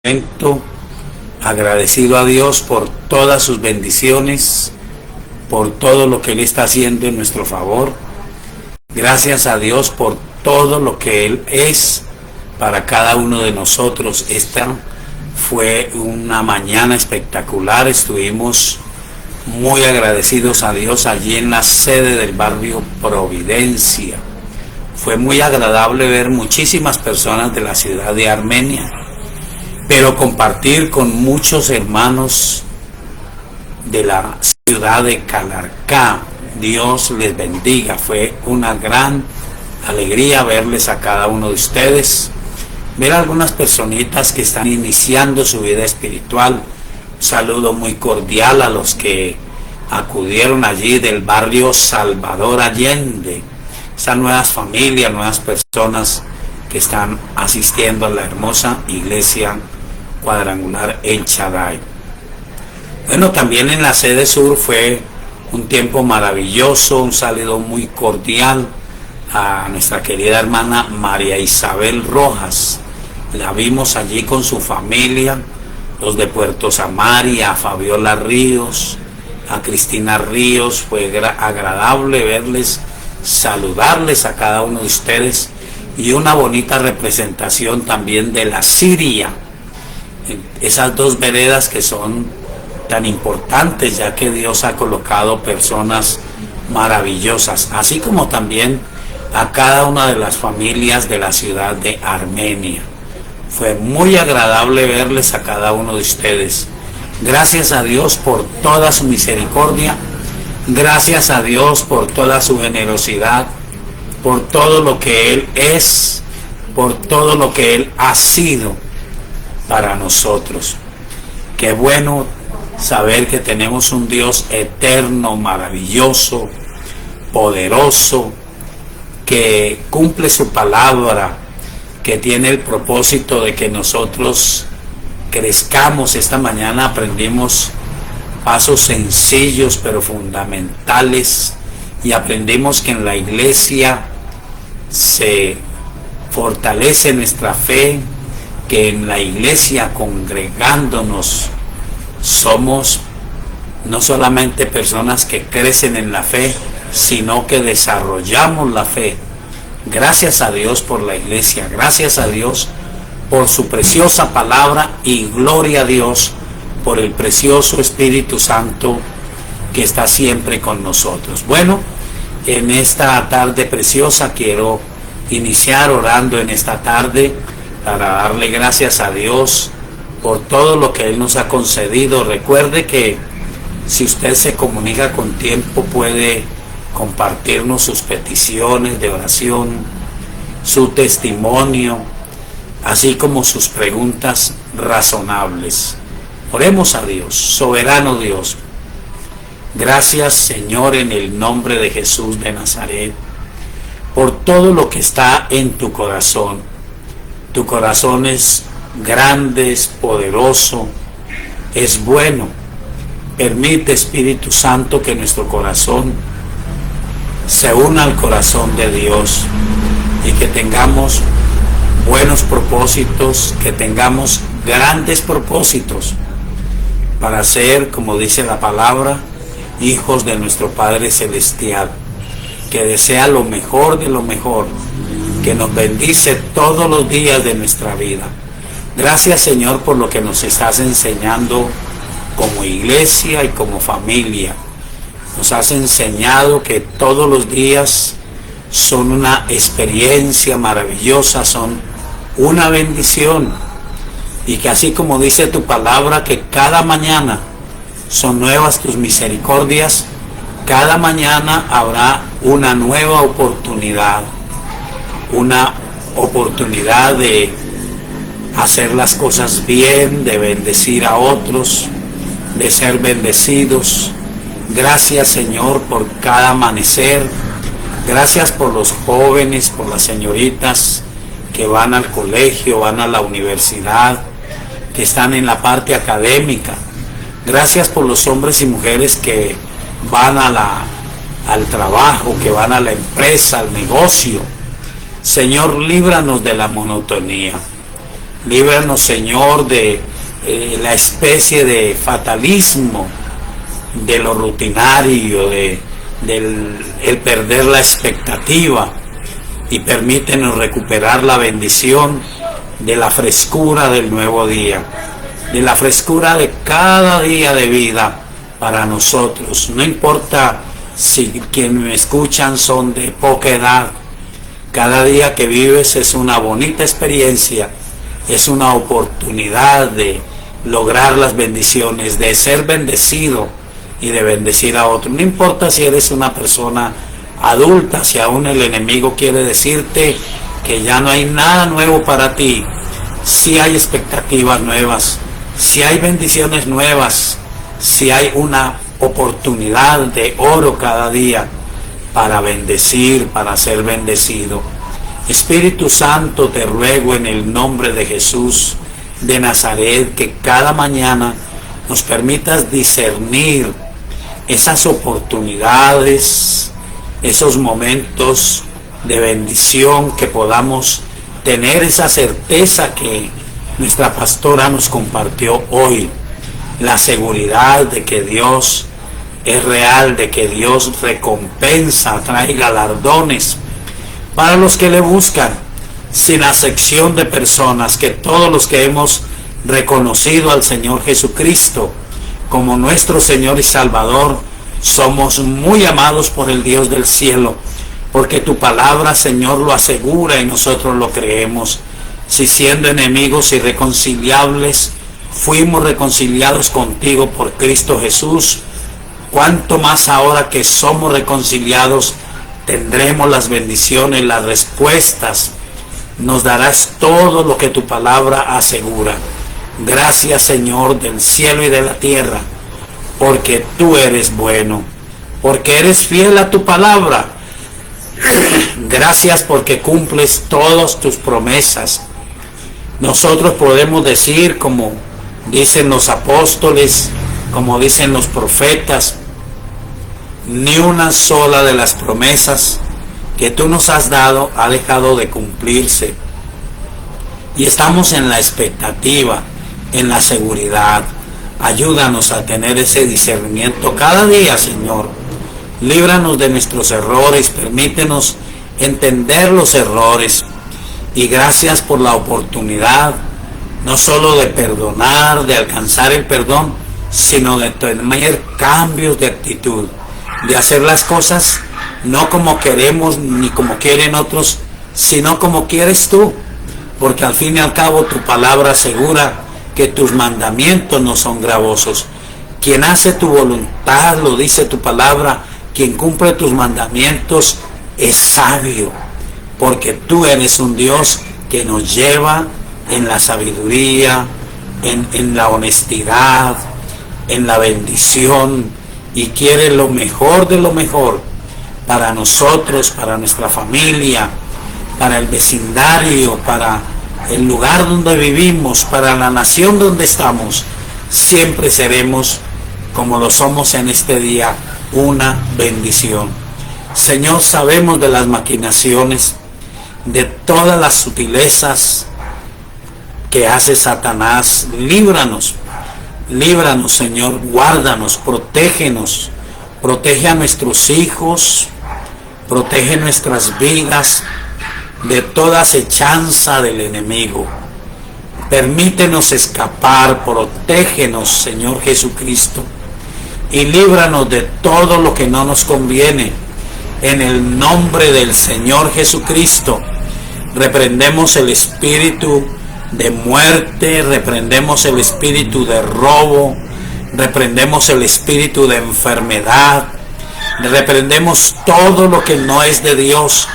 Momento agradecido a Dios por todas sus bendiciones, por todo lo que Él está haciendo en nuestro favor. Gracias a Dios por todo lo que Él es para cada uno de nosotros. Esta fue una mañana espectacular. Estuvimos muy agradecidos a Dios allí en la sede del barrio Providencia. Fue muy agradable ver muchísimas personas de la ciudad de Armenia, pero compartir con muchos hermanos de la ciudad de Calarcá. Dios les bendiga. Fue una gran alegría verles a cada uno de ustedes, ver a algunas personitas que están iniciando su vida espiritual. Un saludo muy cordial a los que acudieron allí del barrio Salvador Allende, esas nuevas familias, nuevas personas que están asistiendo a la hermosa iglesia cuadrangular El Shaddai. Bueno, también en la sede sur fue un tiempo maravilloso, un saludo muy cordial a nuestra querida hermana María Isabel Rojas. La vimos allí con su familia, los de Puerto Samaria, a Fabiola Ríos, a Cristina Ríos. Fue agradable verles, saludarles a cada uno de ustedes, y una bonita representación también de la Siria. Esas dos veredas que son tan importantes, ya que Dios ha colocado personas maravillosas, así como también a cada una de las familias de la ciudad de Armenia. Fue muy agradable verles a cada uno de ustedes. Gracias a Dios por toda su misericordia, gracias a Dios por toda su generosidad, por todo lo que Él es, por todo lo que Él ha sido para nosotros. Qué bueno saber que tenemos un Dios eterno, maravilloso, poderoso, que cumple su palabra, que tiene el propósito de que nosotros crezcamos. Esta mañana aprendimos pasos sencillos pero fundamentales, y aprendimos que en la iglesia se fortalece nuestra fe, que en la iglesia, congregándonos, somos no solamente personas que crecen en la fe, sino que desarrollamos la fe. Gracias a Dios por la iglesia, gracias a Dios por su preciosa palabra, y gloria a Dios por el precioso Espíritu Santo que está siempre con nosotros. Bueno, en esta tarde preciosa quiero iniciar orando en esta tarde para darle gracias a Dios por todo lo que Él nos ha concedido. Recuerde que si usted se comunica con tiempo, puede compartirnos sus peticiones de oración, su testimonio, así como sus preguntas razonables. Oremos a Dios. Soberano Dios, gracias, Señor, en el nombre de Jesús de Nazaret, por todo lo que está en tu corazón. Tu corazón es grande, es poderoso, es bueno. Permite, Espíritu Santo, que nuestro corazón se una al corazón de Dios, y que tengamos buenos propósitos, que tengamos grandes propósitos para ser, como dice la palabra, hijos de nuestro Padre Celestial, que desea lo mejor de lo mejor, que nos bendice todos los días de nuestra vida. Gracias, Señor, por lo que nos estás enseñando como iglesia y como familia. Nos has enseñado que todos los días son una experiencia maravillosa, son una bendición, y que así como dice tu palabra, que cada mañana son nuevas tus misericordias, cada mañana habrá una nueva oportunidad de hacer las cosas bien, de bendecir a otros, de ser bendecidos. Gracias, Señor, por cada amanecer. Gracias por los jóvenes, por las señoritas que van al colegio, van a la universidad, que están en la parte académica. Gracias por los hombres y mujeres que van al trabajo, que van a la empresa, al negocio. Señor, líbranos de la monotonía. Líbranos, Señor, de la especie de fatalismo, de lo rutinario, el perder la expectativa, y permítenos recuperar la bendición de la frescura del nuevo día, de la frescura de cada día de vida para nosotros. No importa si quienes me escuchan son de poca edad, cada día que vives es una bonita experiencia, es una oportunidad de lograr las bendiciones, de ser bendecido y de bendecir a otros. No importa si eres una persona adulta, si aún el enemigo quiere decirte que ya no hay nada nuevo para ti, si hay expectativas nuevas, si hay bendiciones nuevas, si hay una oportunidad de oro cada día para bendecir, para ser bendecido. Espíritu Santo, te ruego en el nombre de Jesús de Nazaret que cada mañana nos permitas discernir esas oportunidades, esos momentos de bendición, que podamos tener esa certeza que nuestra pastora nos compartió hoy, la seguridad de que Dios es real, de que Dios recompensa, trae galardones para los que le buscan, sin acepción de personas, que todos los que hemos reconocido al Señor Jesucristo como nuestro Señor y Salvador, somos muy amados por el Dios del cielo, porque tu palabra, Señor, lo asegura y nosotros lo creemos. Si siendo enemigos irreconciliables, fuimos reconciliados contigo por Cristo Jesús, cuánto más ahora que somos reconciliados, tendremos las bendiciones, las respuestas. Nos darás todo lo que tu palabra asegura. Gracias, Señor, del cielo y de la tierra, porque tú eres bueno, porque eres fiel a tu palabra. Gracias porque cumples todas tus promesas. Nosotros podemos decir, como dicen los apóstoles, como dicen los profetas, ni una sola de las promesas que tú nos has dado ha dejado de cumplirse. Y estamos en la expectativa, en la seguridad. Ayúdanos a tener ese discernimiento cada día, Señor. Líbranos de nuestros errores, permítenos entender los errores. Y gracias por la oportunidad, no solo de perdonar, de alcanzar el perdón, sino de tener cambios de actitud, de hacer las cosas no como queremos ni como quieren otros, sino como quieres tú. Porque al fin y al cabo tu palabra asegura que tus mandamientos no son gravosos. Quien hace tu voluntad, lo dice tu palabra, quien cumple tus mandamientos es sabio, porque tú eres un Dios que nos lleva en la sabiduría, en la honestidad, en la bendición, y quiere lo mejor de lo mejor para nosotros, para nuestra familia, para el vecindario, para el lugar donde vivimos, para la nación donde estamos. Siempre seremos, como lo somos en este día, una bendición. Señor, sabemos de las maquinaciones, de todas las sutilezas que hace Satanás. Líbranos, líbranos, Señor, guárdanos, protégenos, protege a nuestros hijos, protege nuestras vidas de toda acechanza del enemigo. Permítenos escapar, protégenos, Señor Jesucristo, y líbranos de todo lo que no nos conviene. En el nombre del Señor Jesucristo, reprendemos el espíritu de muerte, reprendemos el espíritu de robo, reprendemos el espíritu de enfermedad, reprendemos todo lo que no es de Dios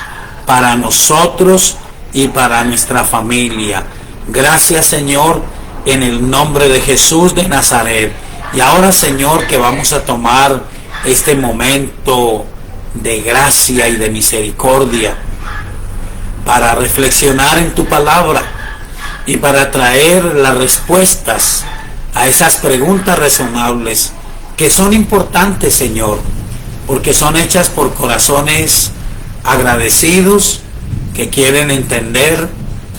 para nosotros y para nuestra familia. Gracias, Señor, en el nombre de Jesús de Nazaret. Y ahora, Señor, que vamos a tomar este momento de gracia y de misericordia para reflexionar en tu palabra y para traer las respuestas a esas preguntas razonables que son importantes, Señor, porque son hechas por corazones agradecidos que quieren entender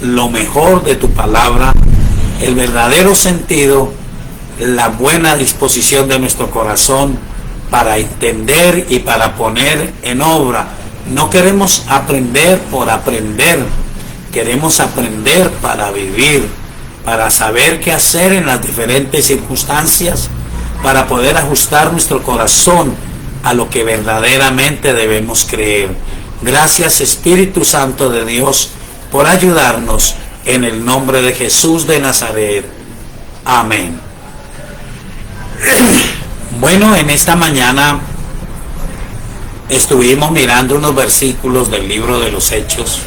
lo mejor de tu palabra, el verdadero sentido, la buena disposición de nuestro corazón para entender y para poner en obra. No queremos aprender por aprender, queremos aprender para vivir, para saber qué hacer en las diferentes circunstancias, para poder ajustar nuestro corazón a lo que verdaderamente debemos creer. Gracias, Espíritu Santo de Dios, por ayudarnos, en el nombre de Jesús de Nazaret. Amén. Bueno, en esta mañana estuvimos mirando unos versículos del libro de los Hechos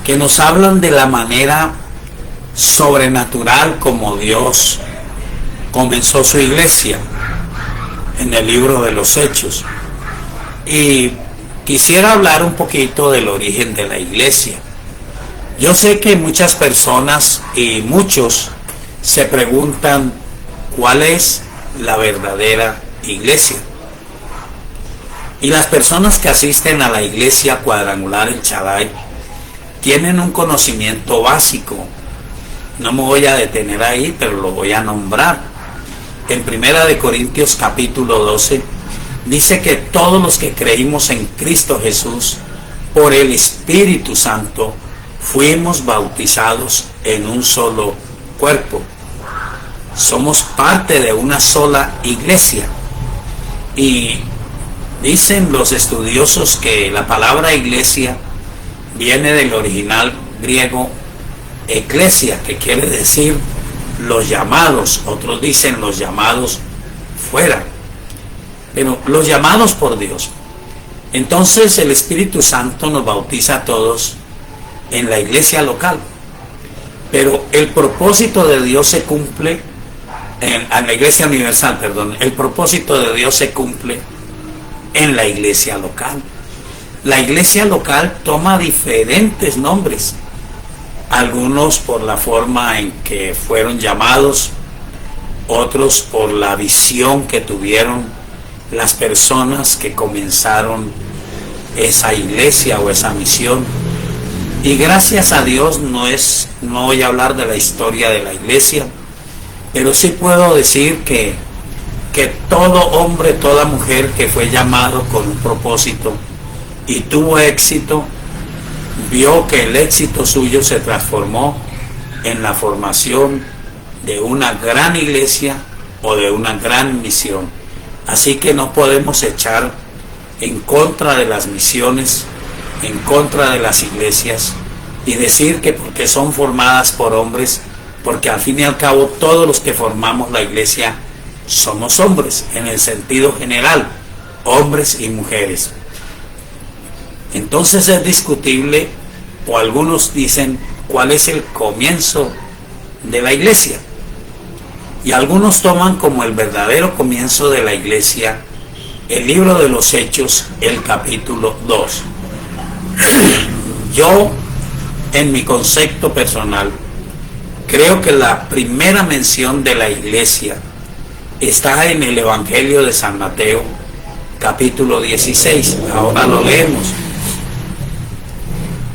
que nos hablan de la manera sobrenatural como Dios comenzó su iglesia en el libro de los Hechos. Y quisiera hablar un poquito del origen de la iglesia. Yo sé que muchas personas y muchos se preguntan cuál es la verdadera iglesia. Y las personas que asisten a la iglesia cuadrangular El Shaddai tienen un conocimiento básico. No me voy a detener ahí, pero lo voy a nombrar. En 1 Corintios capítulo 12 dice que todos los que creímos en Cristo Jesús por el Espíritu Santo fuimos bautizados en un solo cuerpo. Somos parte de una sola iglesia. Y dicen los estudiosos que la palabra iglesia viene del original griego eclesia, que quiere decir los llamados. Otros dicen los llamados fuera, pero los llamados por Dios. Entonces el Espíritu Santo nos bautiza a todos en la iglesia local, pero el propósito de Dios se cumple en la iglesia universal, perdón. El propósito de Dios se cumple en la iglesia local. La iglesia local toma diferentes nombres, algunos por la forma en que fueron llamados, otros por la visión que tuvieron las personas que comenzaron esa iglesia o esa misión. Y gracias a Dios no voy a hablar de la historia de la iglesia, pero sí puedo decir que todo hombre, toda mujer que fue llamado con un propósito y tuvo éxito, vio que el éxito suyo se transformó en la formación de una gran iglesia o de una gran misión. Así que no podemos echar en contra de las misiones, en contra de las iglesias, y decir que porque son formadas por hombres, porque al fin y al cabo todos los que formamos la iglesia somos hombres en el sentido general, hombres y mujeres. Entonces es discutible, o algunos dicen, cuál es el comienzo de la iglesia. Y algunos toman como el verdadero comienzo de la iglesia el libro de los Hechos, el capítulo 2. Yo, en mi concepto personal, creo que la primera mención de la iglesia está en el Evangelio de San Mateo, capítulo 16. Ahora lo leemos.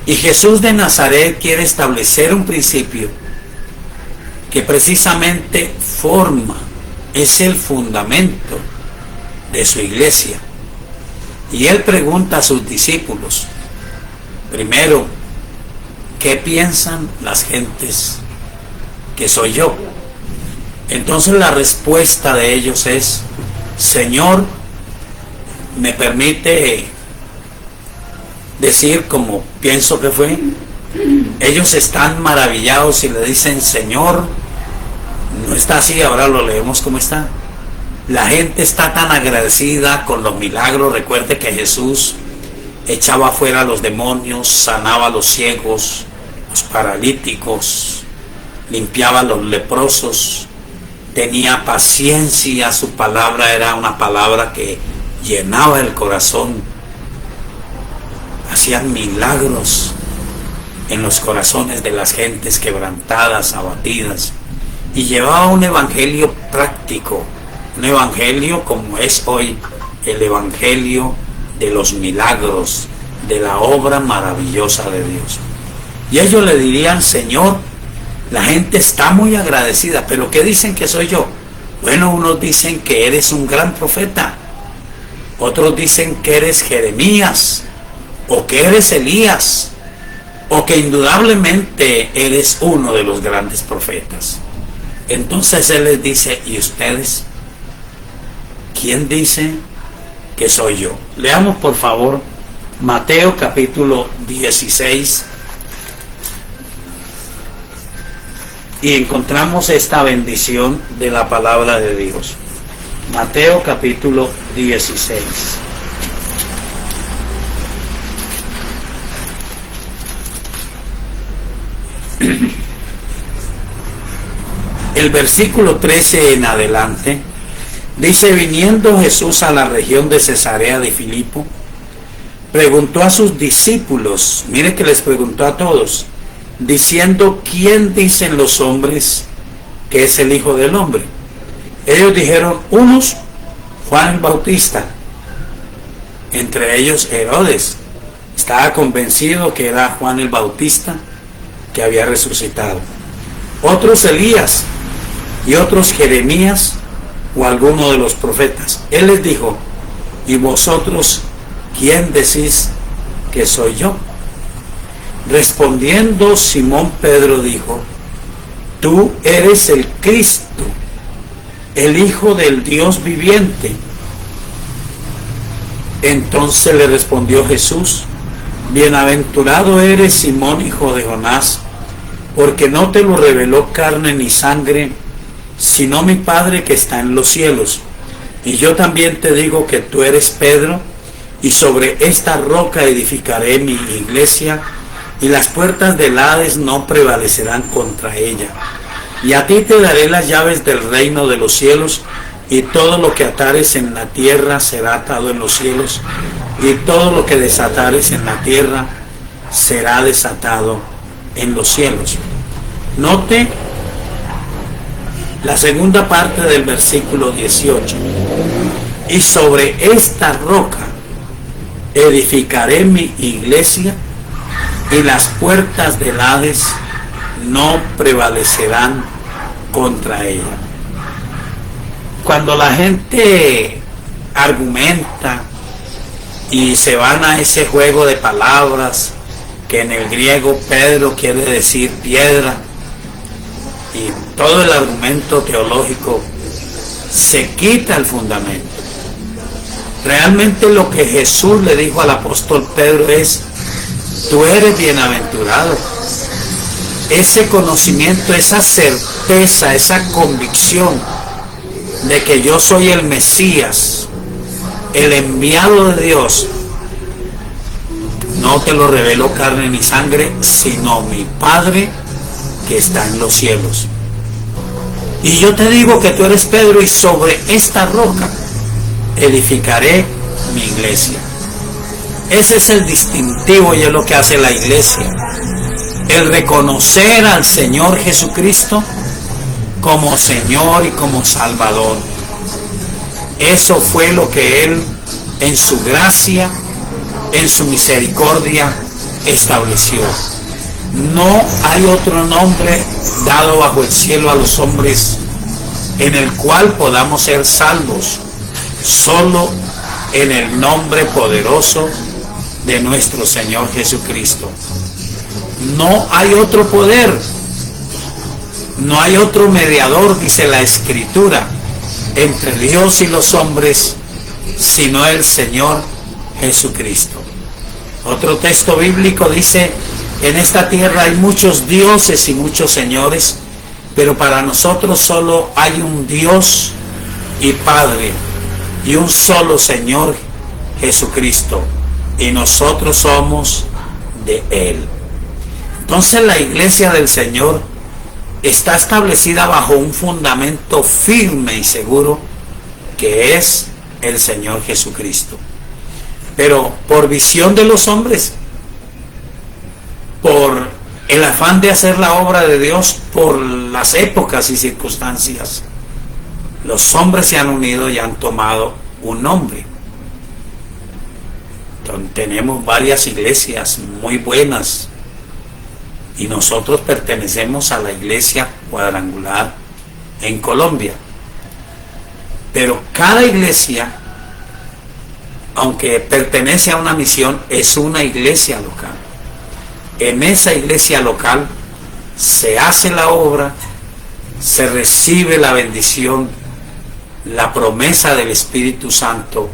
Y Jesús de Nazaret quiere establecer un principio que precisamente es el fundamento de su iglesia. Y él pregunta a sus discípulos, primero, ¿qué piensan las gentes que soy yo? Entonces la respuesta de ellos es, Señor, ¿me permite decir como pienso que fue? Ellos están maravillados y le dicen, Señor, no está así. Ahora lo leemos como está. La gente está tan agradecida con los milagros. Recuerde que Jesús echaba fuera a los demonios, sanaba a los ciegos, los paralíticos, limpiaba a los leprosos, tenía paciencia. Su palabra era una palabra que llenaba el corazón. Hacían milagros en los corazones de las gentes quebrantadas, abatidas, y llevaba un evangelio práctico, un evangelio como es hoy el evangelio de los milagros, de la obra maravillosa de Dios. Y ellos le dirían: Señor, la gente está muy agradecida, pero ¿qué dicen que soy yo? Bueno, unos dicen que eres un gran profeta, otros dicen que eres Jeremías, o que eres Elías, o que indudablemente eres uno de los grandes profetas. Entonces él les dice: ¿y ustedes? ¿Quién dice que soy yo? Leamos por favor Mateo capítulo 16 y encontramos esta bendición de la palabra de Dios. Mateo capítulo 16. El versículo 13 en adelante dice: viniendo Jesús a la región de Cesarea de Filipo, preguntó a sus discípulos, mire que les preguntó a todos, diciendo: ¿quién dicen los hombres que es el Hijo del Hombre? Ellos dijeron: unos, Juan el Bautista, entre ellos Herodes. Estaba convencido que era Juan el Bautista que había resucitado. Otros Elías, y otros Jeremías o alguno de los profetas. Él les dijo: ¿y vosotros quién decís que soy yo? Respondiendo Simón Pedro dijo: tú eres el Cristo, el Hijo del Dios viviente. Entonces le respondió Jesús: bienaventurado eres, Simón, hijo de Jonás, porque no te lo reveló carne ni sangre, sino mi Padre que está en los cielos. Y yo también te digo que tú eres Pedro, y sobre esta roca edificaré mi iglesia, y las puertas del Hades no prevalecerán contra ella. Y a ti te daré las llaves del reino de los cielos, y todo lo que atares en la tierra será atado en los cielos, y todo lo que desatares en la tierra será desatado en los cielos. Note la segunda parte del versículo 18. Y sobre esta roca edificaré mi iglesia, y las puertas del Hades no prevalecerán contra ella. Cuando la gente argumenta y se van a ese juego de palabras, que en el griego Pedro quiere decir piedra, y todo el argumento teológico, se quita el fundamento. Realmente lo que Jesús le dijo al apóstol Pedro es: tú eres bienaventurado. Ese conocimiento, esa certeza, esa convicción de que yo soy el Mesías, el enviado de Dios, no te lo reveló carne ni sangre, sino mi Padre que está en los cielos. Y yo te digo que tú eres Pedro, y sobre esta roca edificaré mi iglesia. Ese es el distintivo, y es lo que hace la iglesia: el reconocer al Señor Jesucristo como Señor y como Salvador. Eso fue lo que Él, en su gracia, en su misericordia, estableció. No hay otro nombre dado bajo el cielo a los hombres en el cual podamos ser salvos, solo en el nombre poderoso de nuestro Señor Jesucristo. No hay otro poder, no hay otro mediador, dice la Escritura, entre Dios y los hombres, sino el Señor Jesucristo. Otro texto bíblico dice: en esta tierra hay muchos dioses y muchos señores, pero para nosotros solo hay un Dios y Padre, y un solo Señor, Jesucristo, y nosotros somos de Él. Entonces la iglesia del Señor está establecida bajo un fundamento firme y seguro, que es el Señor Jesucristo. Pero por visión de los hombres, por el afán de hacer la obra de Dios, por las épocas y circunstancias, los hombres se han unido y han tomado un nombre. Entonces, tenemos varias iglesias muy buenas, y nosotros pertenecemos a la Iglesia Cuadrangular en Colombia. Pero cada iglesia, aunque pertenece a una misión, es una iglesia local. En esa iglesia local se hace la obra, se recibe la bendición, la promesa del Espíritu Santo,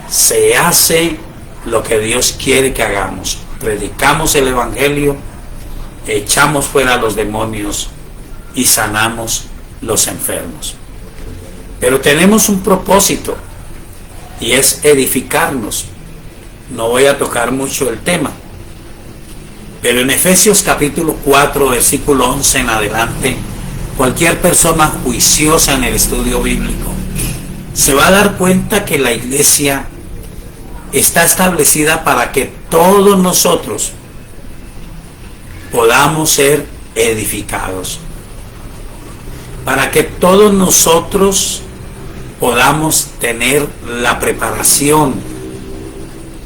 se hace lo que Dios quiere que hagamos. Predicamos el Evangelio, echamos fuera a los demonios y sanamos los enfermos. Pero tenemos un propósito y es edificarnos. No voy a tocar mucho el tema, pero en Efesios capítulo 4, versículo 11 en adelante, cualquier persona juiciosa en el estudio bíblico se va a dar cuenta que la iglesia está establecida para que todos nosotros podamos ser edificados, para que todos nosotros podamos tener la preparación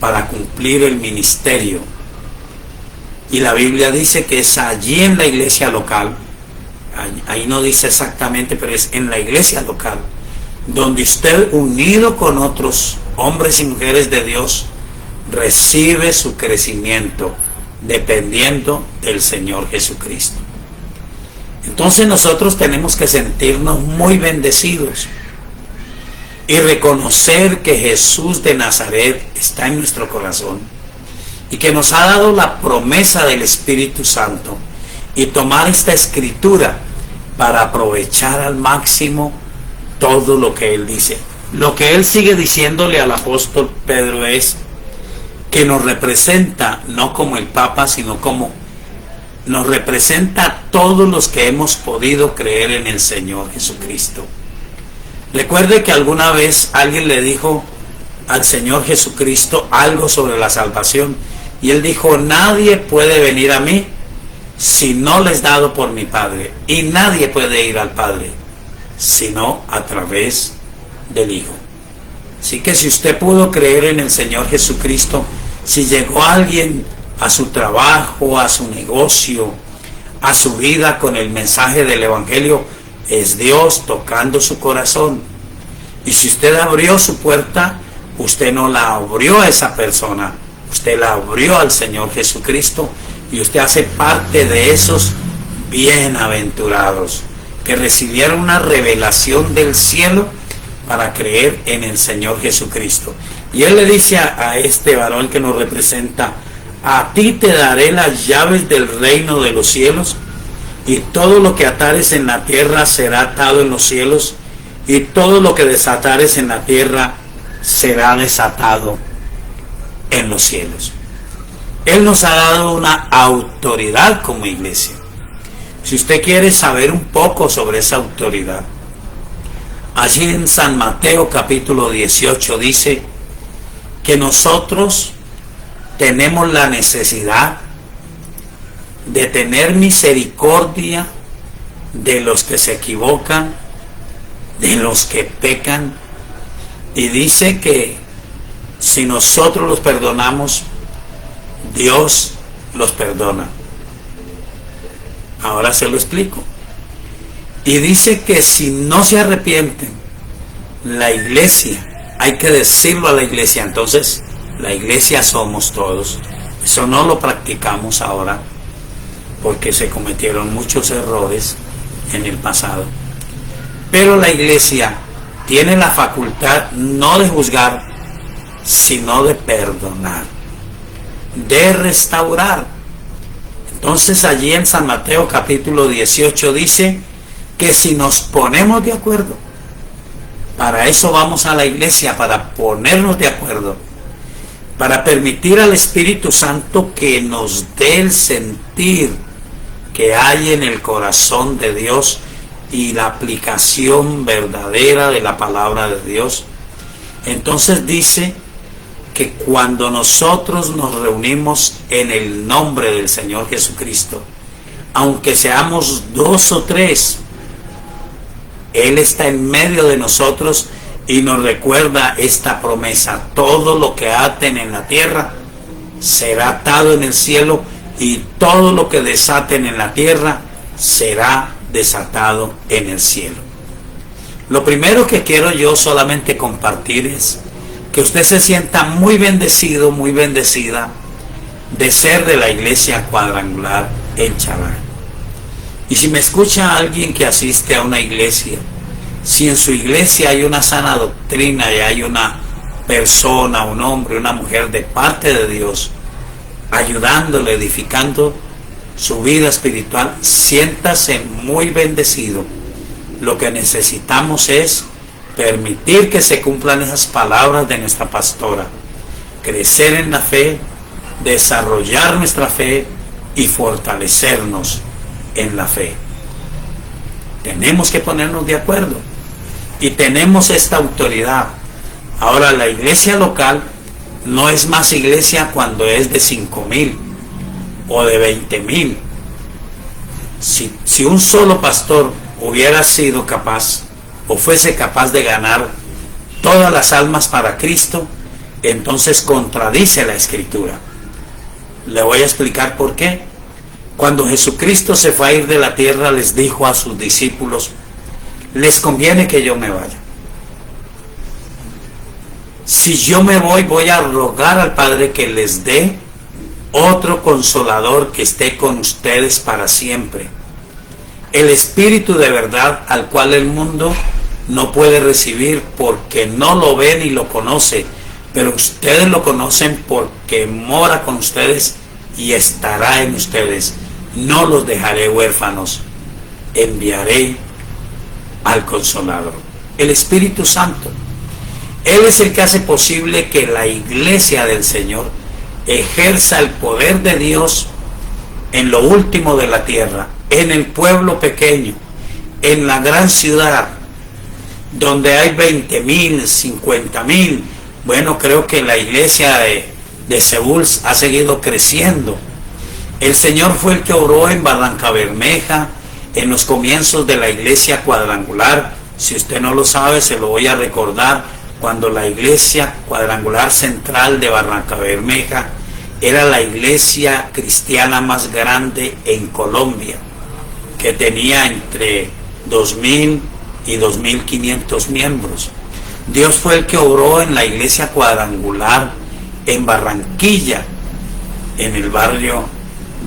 para cumplir el ministerio. Y la Biblia dice que es allí en la iglesia local, ahí no dice exactamente, pero es en la iglesia local, donde usted, unido con otros hombres y mujeres de Dios, recibe su crecimiento dependiendo del Señor Jesucristo. Entonces nosotros tenemos que sentirnos muy bendecidos y reconocer que Jesús de Nazaret está en nuestro corazón y que nos ha dado la promesa del Espíritu Santo, y tomar esta escritura para aprovechar al máximo todo lo que Él dice. Lo que Él sigue diciéndole al apóstol Pedro es que nos representa no como el Papa, sino como nos representa a todos los que hemos podido creer en el Señor Jesucristo. Recuerde que alguna vez alguien le dijo al Señor Jesucristo algo sobre la salvación, y Él dijo: nadie puede venir a mí si no les dado por mi Padre, y nadie puede ir al Padre sino a través del Hijo. Así que si usted pudo creer en el Señor Jesucristo, si llegó alguien a su trabajo, a su negocio, a su vida con el mensaje del Evangelio, es Dios tocando su corazón. Y si usted abrió su puerta, usted no la abrió a esa persona, usted la abrió al Señor Jesucristo, y usted hace parte de esos bienaventurados que recibieron una revelación del cielo para creer en el Señor Jesucristo. Y Él le dice a este varón que nos representa: a ti te daré las llaves del reino de los cielos, y todo lo que atares en la tierra será atado en los cielos, y todo lo que desatares en la tierra será desatado en los cielos. Él nos ha dado una autoridad como iglesia. Si usted quiere saber un poco sobre esa autoridad, allí en San Mateo capítulo 18 dice que nosotros tenemos la necesidad de tener misericordia de los que se equivocan, de los que pecan, y dice que si nosotros los perdonamos, Dios los perdona. Ahora se lo explico. Y dice que si no se arrepienten, la iglesia, hay que decirlo a la iglesia. Entonces, la iglesia somos todos. Eso no lo practicamos ahora porque se cometieron muchos errores en el pasado. Pero la iglesia tiene la facultad no de juzgar, sino de perdonar, de restaurar. Entonces allí en San Mateo capítulo 18 dice que si nos ponemos de acuerdo, para eso vamos a la iglesia, para ponernos de acuerdo, para permitir al Espíritu Santo que nos dé el sentir que hay en el corazón de Dios y la aplicación verdadera de la palabra de Dios. Entonces dice que cuando nosotros nos reunimos en el nombre del Señor Jesucristo, aunque seamos 2 o 3, Él está en medio de nosotros y nos recuerda esta promesa: todo lo que aten en la tierra será atado en el cielo, y todo lo que desaten en la tierra será desatado en el cielo. Lo primero que quiero yo solamente compartir es que usted se sienta muy bendecido, muy bendecida de ser de la iglesia cuadrangular El Shaddai. Y si me escucha alguien que asiste a una iglesia, si en su iglesia hay una sana doctrina y hay una persona, un hombre, una mujer de parte de Dios, ayudándole, edificando su vida espiritual, siéntase muy bendecido. Lo que necesitamos es permitir que se cumplan esas palabras de nuestra pastora, crecer en la fe, desarrollar nuestra fe y fortalecernos en la fe. Tenemos que ponernos de acuerdo y tenemos esta autoridad. Ahora, la iglesia local no es más iglesia cuando es de 5,000 o de 20,000. Si un solo pastor hubiera sido capaz o fuese capaz de ganar todas las almas para Cristo, entonces contradice la Escritura. Le voy a explicar por qué. Cuando Jesucristo se fue a ir de la tierra, les dijo a sus discípulos: les conviene que yo me vaya. Si yo me voy, voy a rogar al Padre que les dé otro consolador que esté con ustedes para siempre. El Espíritu de verdad, al cual el mundo no puede recibir porque no lo ve ni lo conoce, pero ustedes lo conocen porque mora con ustedes y estará en ustedes. No los dejaré huérfanos, enviaré al Consolador, el Espíritu Santo. Él es el que hace posible que la iglesia del Señor ejerza el poder de Dios en lo último de la tierra, en el pueblo pequeño, en la gran ciudad, donde hay 20,000, 50,000. Bueno, creo que la iglesia de Seúl ha seguido creciendo. El Señor fue el que obró en Barranca Bermeja, en los comienzos de la iglesia cuadrangular. Si usted no lo sabe, se lo voy a recordar. Cuando la iglesia cuadrangular central de Barranca Bermeja era la iglesia cristiana más grande en Colombia, que tenía entre 2,000 y 2,500 miembros. Dios fue el que obró en la iglesia cuadrangular en Barranquilla, en el barrio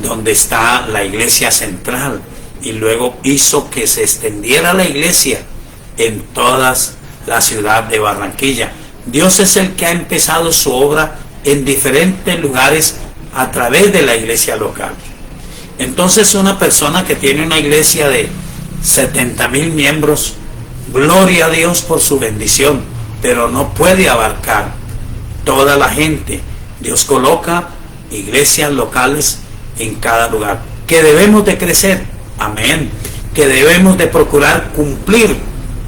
donde está la iglesia central, y luego hizo que se extendiera la iglesia en toda la ciudad de Barranquilla. Dios es el que ha empezado su obra en diferentes lugares a través de la iglesia local. Entonces, una persona que tiene una iglesia de 70,000 miembros, gloria a Dios por su bendición, pero no puede abarcar toda la gente. Dios coloca iglesias locales en cada lugar, que debemos de crecer, amén, que debemos de procurar cumplir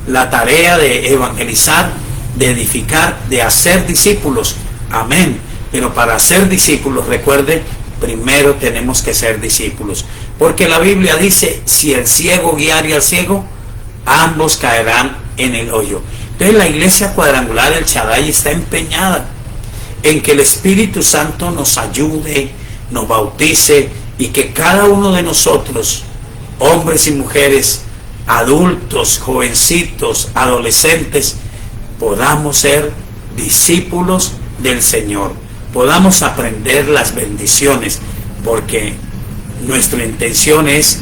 la tarea de evangelizar, de edificar, de hacer discípulos, amén. Pero para ser discípulos, recuerde, primero tenemos que ser discípulos, porque la Biblia dice: si el ciego guiare al ciego, ambos caerán en el hoyo. Entonces, la iglesia cuadrangular El Shaddai está empeñada en que el Espíritu Santo nos ayude, nos bautice, y que cada uno de nosotros, hombres y mujeres, adultos, jovencitos, adolescentes, podamos ser discípulos del Señor, podamos aprender las bendiciones, porque nuestra intención es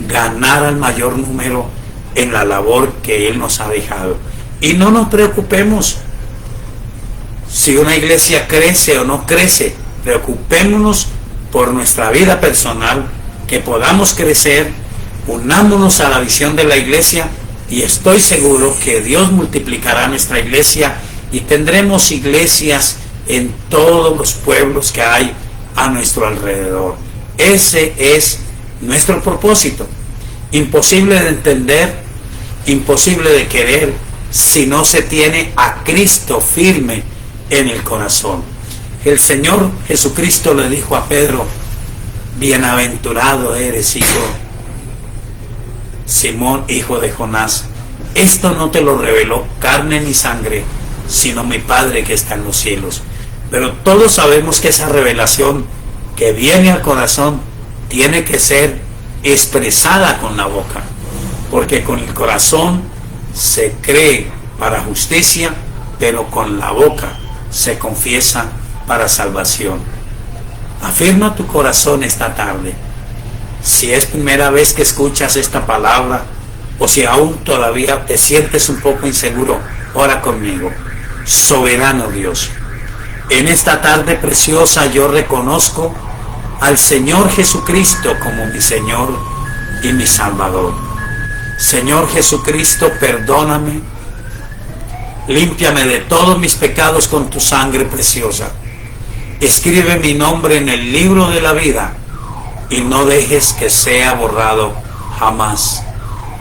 ganar al mayor número en la labor que Él nos ha dejado. Y no nos preocupemos si una iglesia crece o no crece, preocupémonos por nuestra vida personal, que podamos crecer, unámonos a la visión de la iglesia, y estoy seguro que Dios multiplicará nuestra iglesia y tendremos iglesias en todos los pueblos que hay a nuestro alrededor. Ese es nuestro propósito, imposible de entender, imposible de querer, si no se tiene a Cristo firme en el corazón. El Señor Jesucristo le dijo a Pedro: bienaventurado eres, hijo Simón, hijo de Jonás, esto no te lo reveló carne ni sangre, sino mi Padre que está en los cielos. Pero todos sabemos que esa revelación que viene al corazón tiene que ser expresada con la boca, porque con el corazón se cree para justicia, pero con la boca se confiesa para salvación. Afirma tu corazón esta tarde. Si es primera vez que escuchas esta palabra, o si aún todavía te sientes un poco inseguro, ora conmigo. Soberano Dios, en esta tarde preciosa yo reconozco al Señor Jesucristo como mi Señor y mi Salvador. Señor Jesucristo, perdóname, límpiame de todos mis pecados con tu sangre preciosa. Escribe mi nombre en el libro de la vida y no dejes que sea borrado jamás.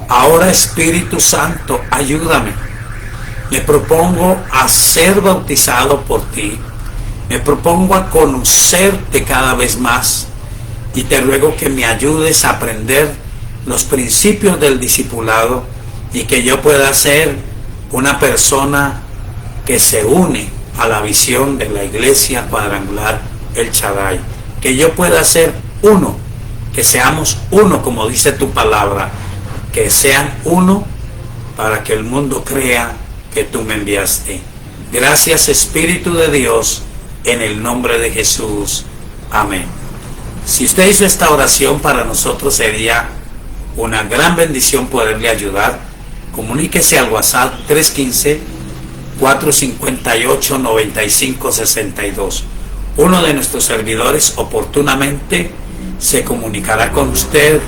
Ahora, Espíritu Santo, ayúdame. Me propongo a ser bautizado por ti. Me propongo a conocerte cada vez más y te ruego que me ayudes a aprender los principios del discipulado y que yo pueda ser una persona que se une a la visión de la Iglesia Cuadrangular El Shaddai. Que yo pueda ser uno, que seamos uno como dice tu palabra, que sean uno para que el mundo crea que tú me enviaste. Gracias, Espíritu de Dios, en el nombre de Jesús. Amén. Si usted hizo esta oración, para nosotros sería una gran bendición poderle ayudar. Comuníquese al WhatsApp 315-458-9562. Uno de nuestros servidores oportunamente se comunicará con usted,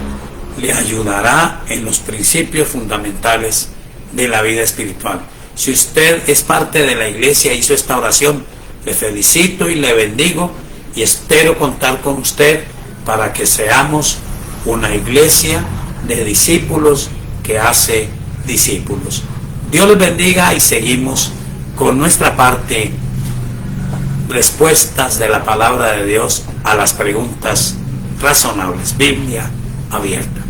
le ayudará en los principios fundamentales de la vida espiritual. Si usted es parte de la iglesia e hizo esta oración, le felicito y le bendigo y espero contar con usted para que seamos una iglesia de discípulos que hace discípulos. Dios les bendiga y seguimos con nuestra parte, respuestas de la palabra de Dios a las preguntas razonables. Biblia abierta.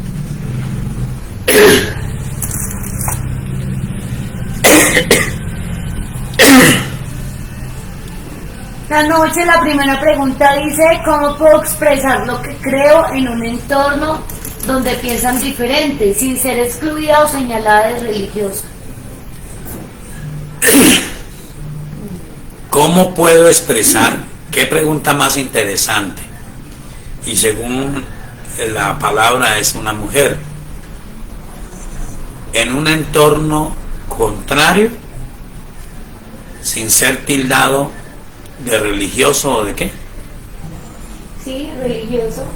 Anoche la primera pregunta dice: ¿cómo puedo expresar lo que creo en un entorno donde piensan diferente, sin ser excluida o señalada de religiosa? ¿Cómo puedo expresar? Qué pregunta más interesante. Y según la palabra es una mujer. En un entorno contrario, sin ser tildado de religioso o de qué. Sí, religioso.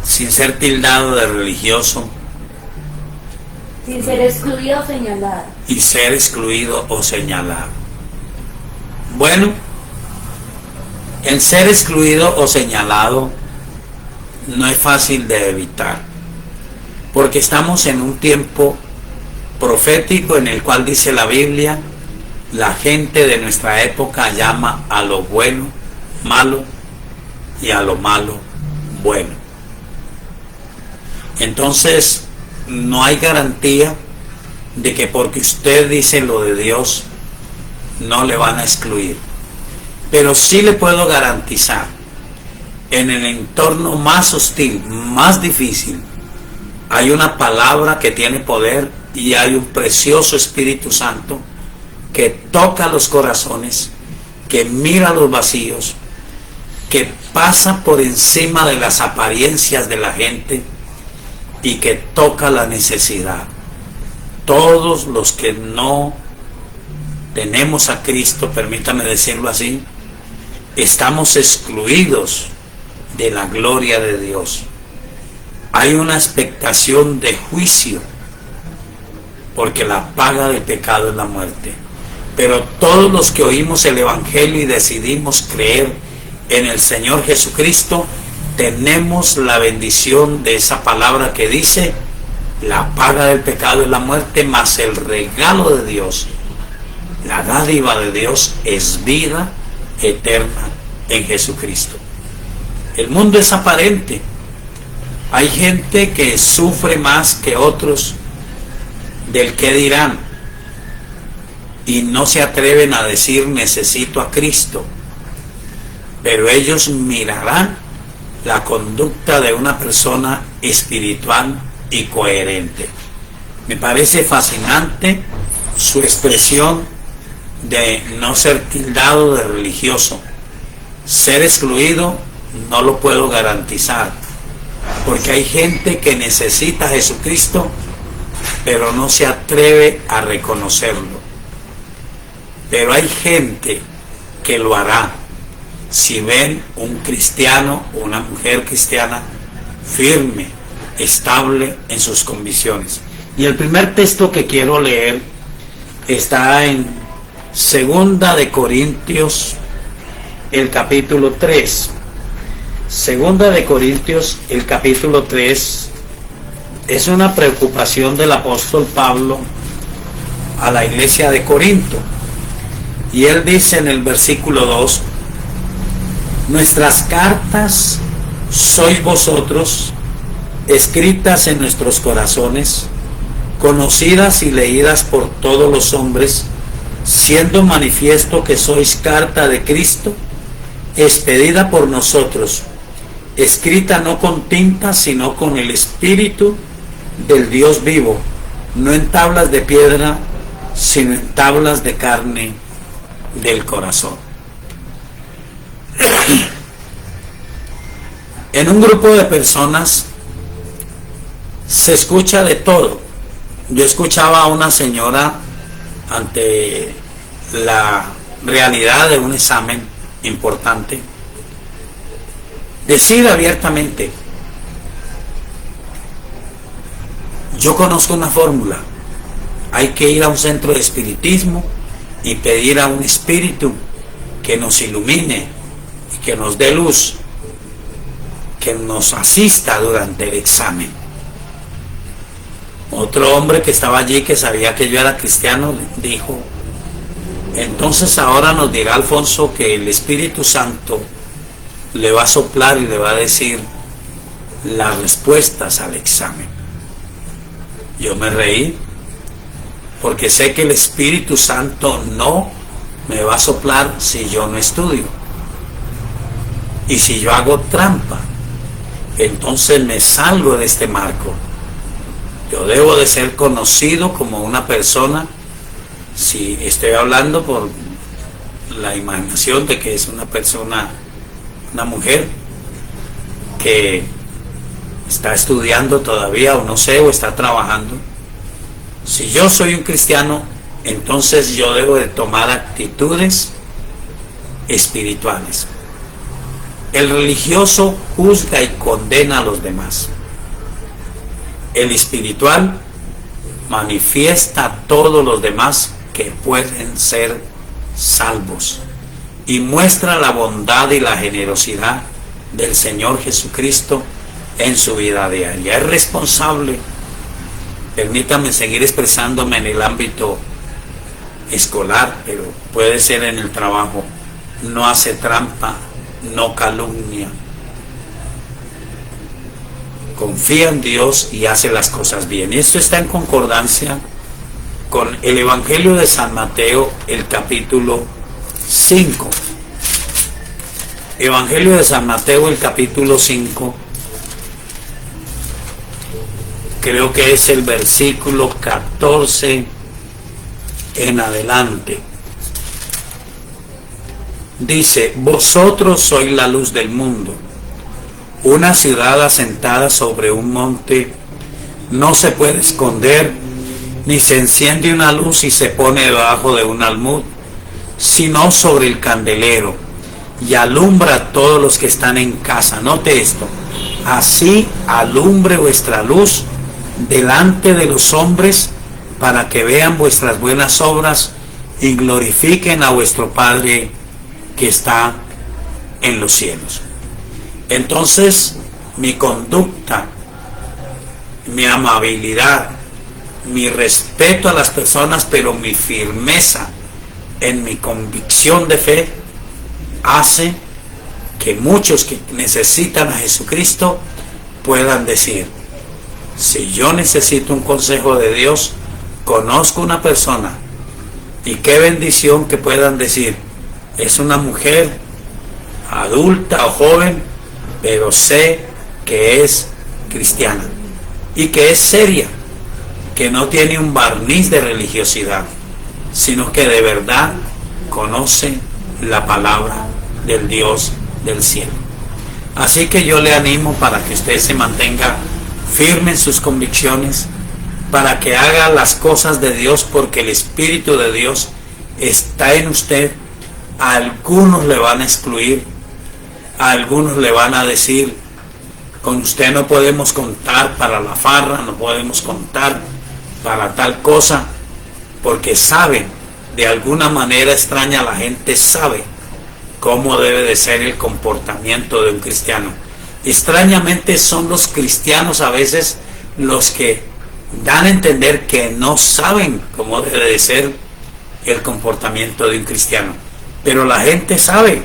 Sin ser tildado de religioso. Sin ser excluido o señalado. Y ser excluido o señalado. Bueno, en ser excluido o señalado no es fácil de evitar, porque estamos en un tiempo profético en el cual dice la Biblia: la gente de nuestra época llama a lo bueno malo y a lo malo bueno. Entonces no hay garantía de que porque usted dice lo de Dios no le van a excluir, pero sí le puedo garantizar, en el entorno más hostil, más difícil, hay una palabra que tiene poder y hay un precioso Espíritu Santo que toca los corazones, que mira los vacíos, que pasa por encima de las apariencias de la gente y que toca la necesidad. Todos los que no tenemos a Cristo, permítame decirlo así, estamos excluidos de la gloria de Dios. Hay una expectación de juicio, porque la paga del pecado es la muerte. Pero todos los que oímos el Evangelio y decidimos creer en el Señor Jesucristo, tenemos la bendición de esa palabra que dice: la paga del pecado es la muerte, mas el regalo de Dios, la dádiva de Dios, es vida eterna en Jesucristo. El mundo es aparente. Hay gente que sufre más que otros del qué dirán y no se atreven a decir necesito a Cristo. pero ellos mirarán la conducta de una persona espiritual y coherente. Me parece fascinante su expresión de no ser tildado de religioso. Ser excluido no lo puedo garantizar, porque hay gente que necesita a Jesucristo, pero no se atreve a reconocerlo. Pero hay gente que lo hará si ven un cristiano o una mujer cristiana firme, estable en sus convicciones. Y el primer texto que quiero leer está en Segunda de Corintios, el capítulo 3. Segunda de Corintios, el capítulo 3, es una preocupación del apóstol Pablo a la iglesia de Corinto. Y él dice en el versículo 2, nuestras cartas sois vosotros, escritas en nuestros corazones, conocidas y leídas por todos los hombres, siendo manifiesto que sois carta de Cristo, expedida por nosotros, escrita no con tinta, sino con el Espíritu del Dios vivo, no en tablas de piedra, sino en tablas de carne del corazón. En un grupo de personas se escucha de todo. Yo escuchaba a una señora ante la realidad de un examen importante decir abiertamente: yo conozco una fórmula, hay que ir a un centro de espiritismo y pedir a un espíritu que nos ilumine y que nos dé luz, que nos asista durante el examen. Otro hombre que estaba allí, que sabía que yo era cristiano, dijo: entonces ahora nos dirá Alfonso que el Espíritu Santo le va a soplar y le va a decir las respuestas al examen. Yo me reí, porque sé que el Espíritu Santo no me va a soplar si yo no estudio. Y si yo hago trampa, entonces me salgo de este marco. Yo debo de ser conocido como una persona, si estoy hablando por la imaginación de que es una persona, una mujer que está estudiando todavía, o no sé, o está trabajando. Si yo soy un cristiano, entonces yo debo de tomar actitudes espirituales. El religioso juzga y condena a los demás. El espiritual manifiesta a todos los demás que pueden ser salvos y muestra la bondad y la generosidad del Señor Jesucristo en su vida diaria. Es responsable. Permítame seguir expresándome en el ámbito escolar, pero puede ser en el trabajo. No hace trampa, no calumnia. Confía en Dios y hace las cosas bien. Y esto está en concordancia con el Evangelio de San Mateo, el capítulo 5. Evangelio de San Mateo, el capítulo 5. Creo que es el versículo 14 en adelante. Dice: vosotros sois la luz del mundo. Una ciudad asentada sobre un monte no se puede esconder, ni se enciende una luz y se pone debajo de un almud, sino sobre el candelero, y alumbra a todos los que están en casa. Note esto: así alumbre vuestra luz delante de los hombres, para que vean vuestras buenas obras y glorifiquen a vuestro Padre que está en los cielos. Entonces, mi conducta, mi amabilidad, mi respeto a las personas, pero mi firmeza en mi convicción de fe, hace que muchos que necesitan a Jesucristo puedan decir: si yo necesito un consejo de Dios, conozco una persona. Y qué bendición que puedan decir: es una mujer adulta o joven, pero sé que es cristiana y que es seria, que no tiene un barniz de religiosidad, sino que de verdad conoce la palabra del Dios del cielo. Así que yo le animo para que usted se mantenga firme en sus convicciones, para que haga las cosas de Dios, porque el Espíritu de Dios está en usted. A algunos le van a excluir, a algunos le van a decir: con usted no podemos contar para la farra, no podemos contar para tal cosa, porque saben, de alguna manera extraña, la gente sabe cómo debe de ser el comportamiento de un cristiano. Extrañamente son los cristianos a veces los que dan a entender que no saben cómo debe de ser el comportamiento de un cristiano, pero la gente sabe,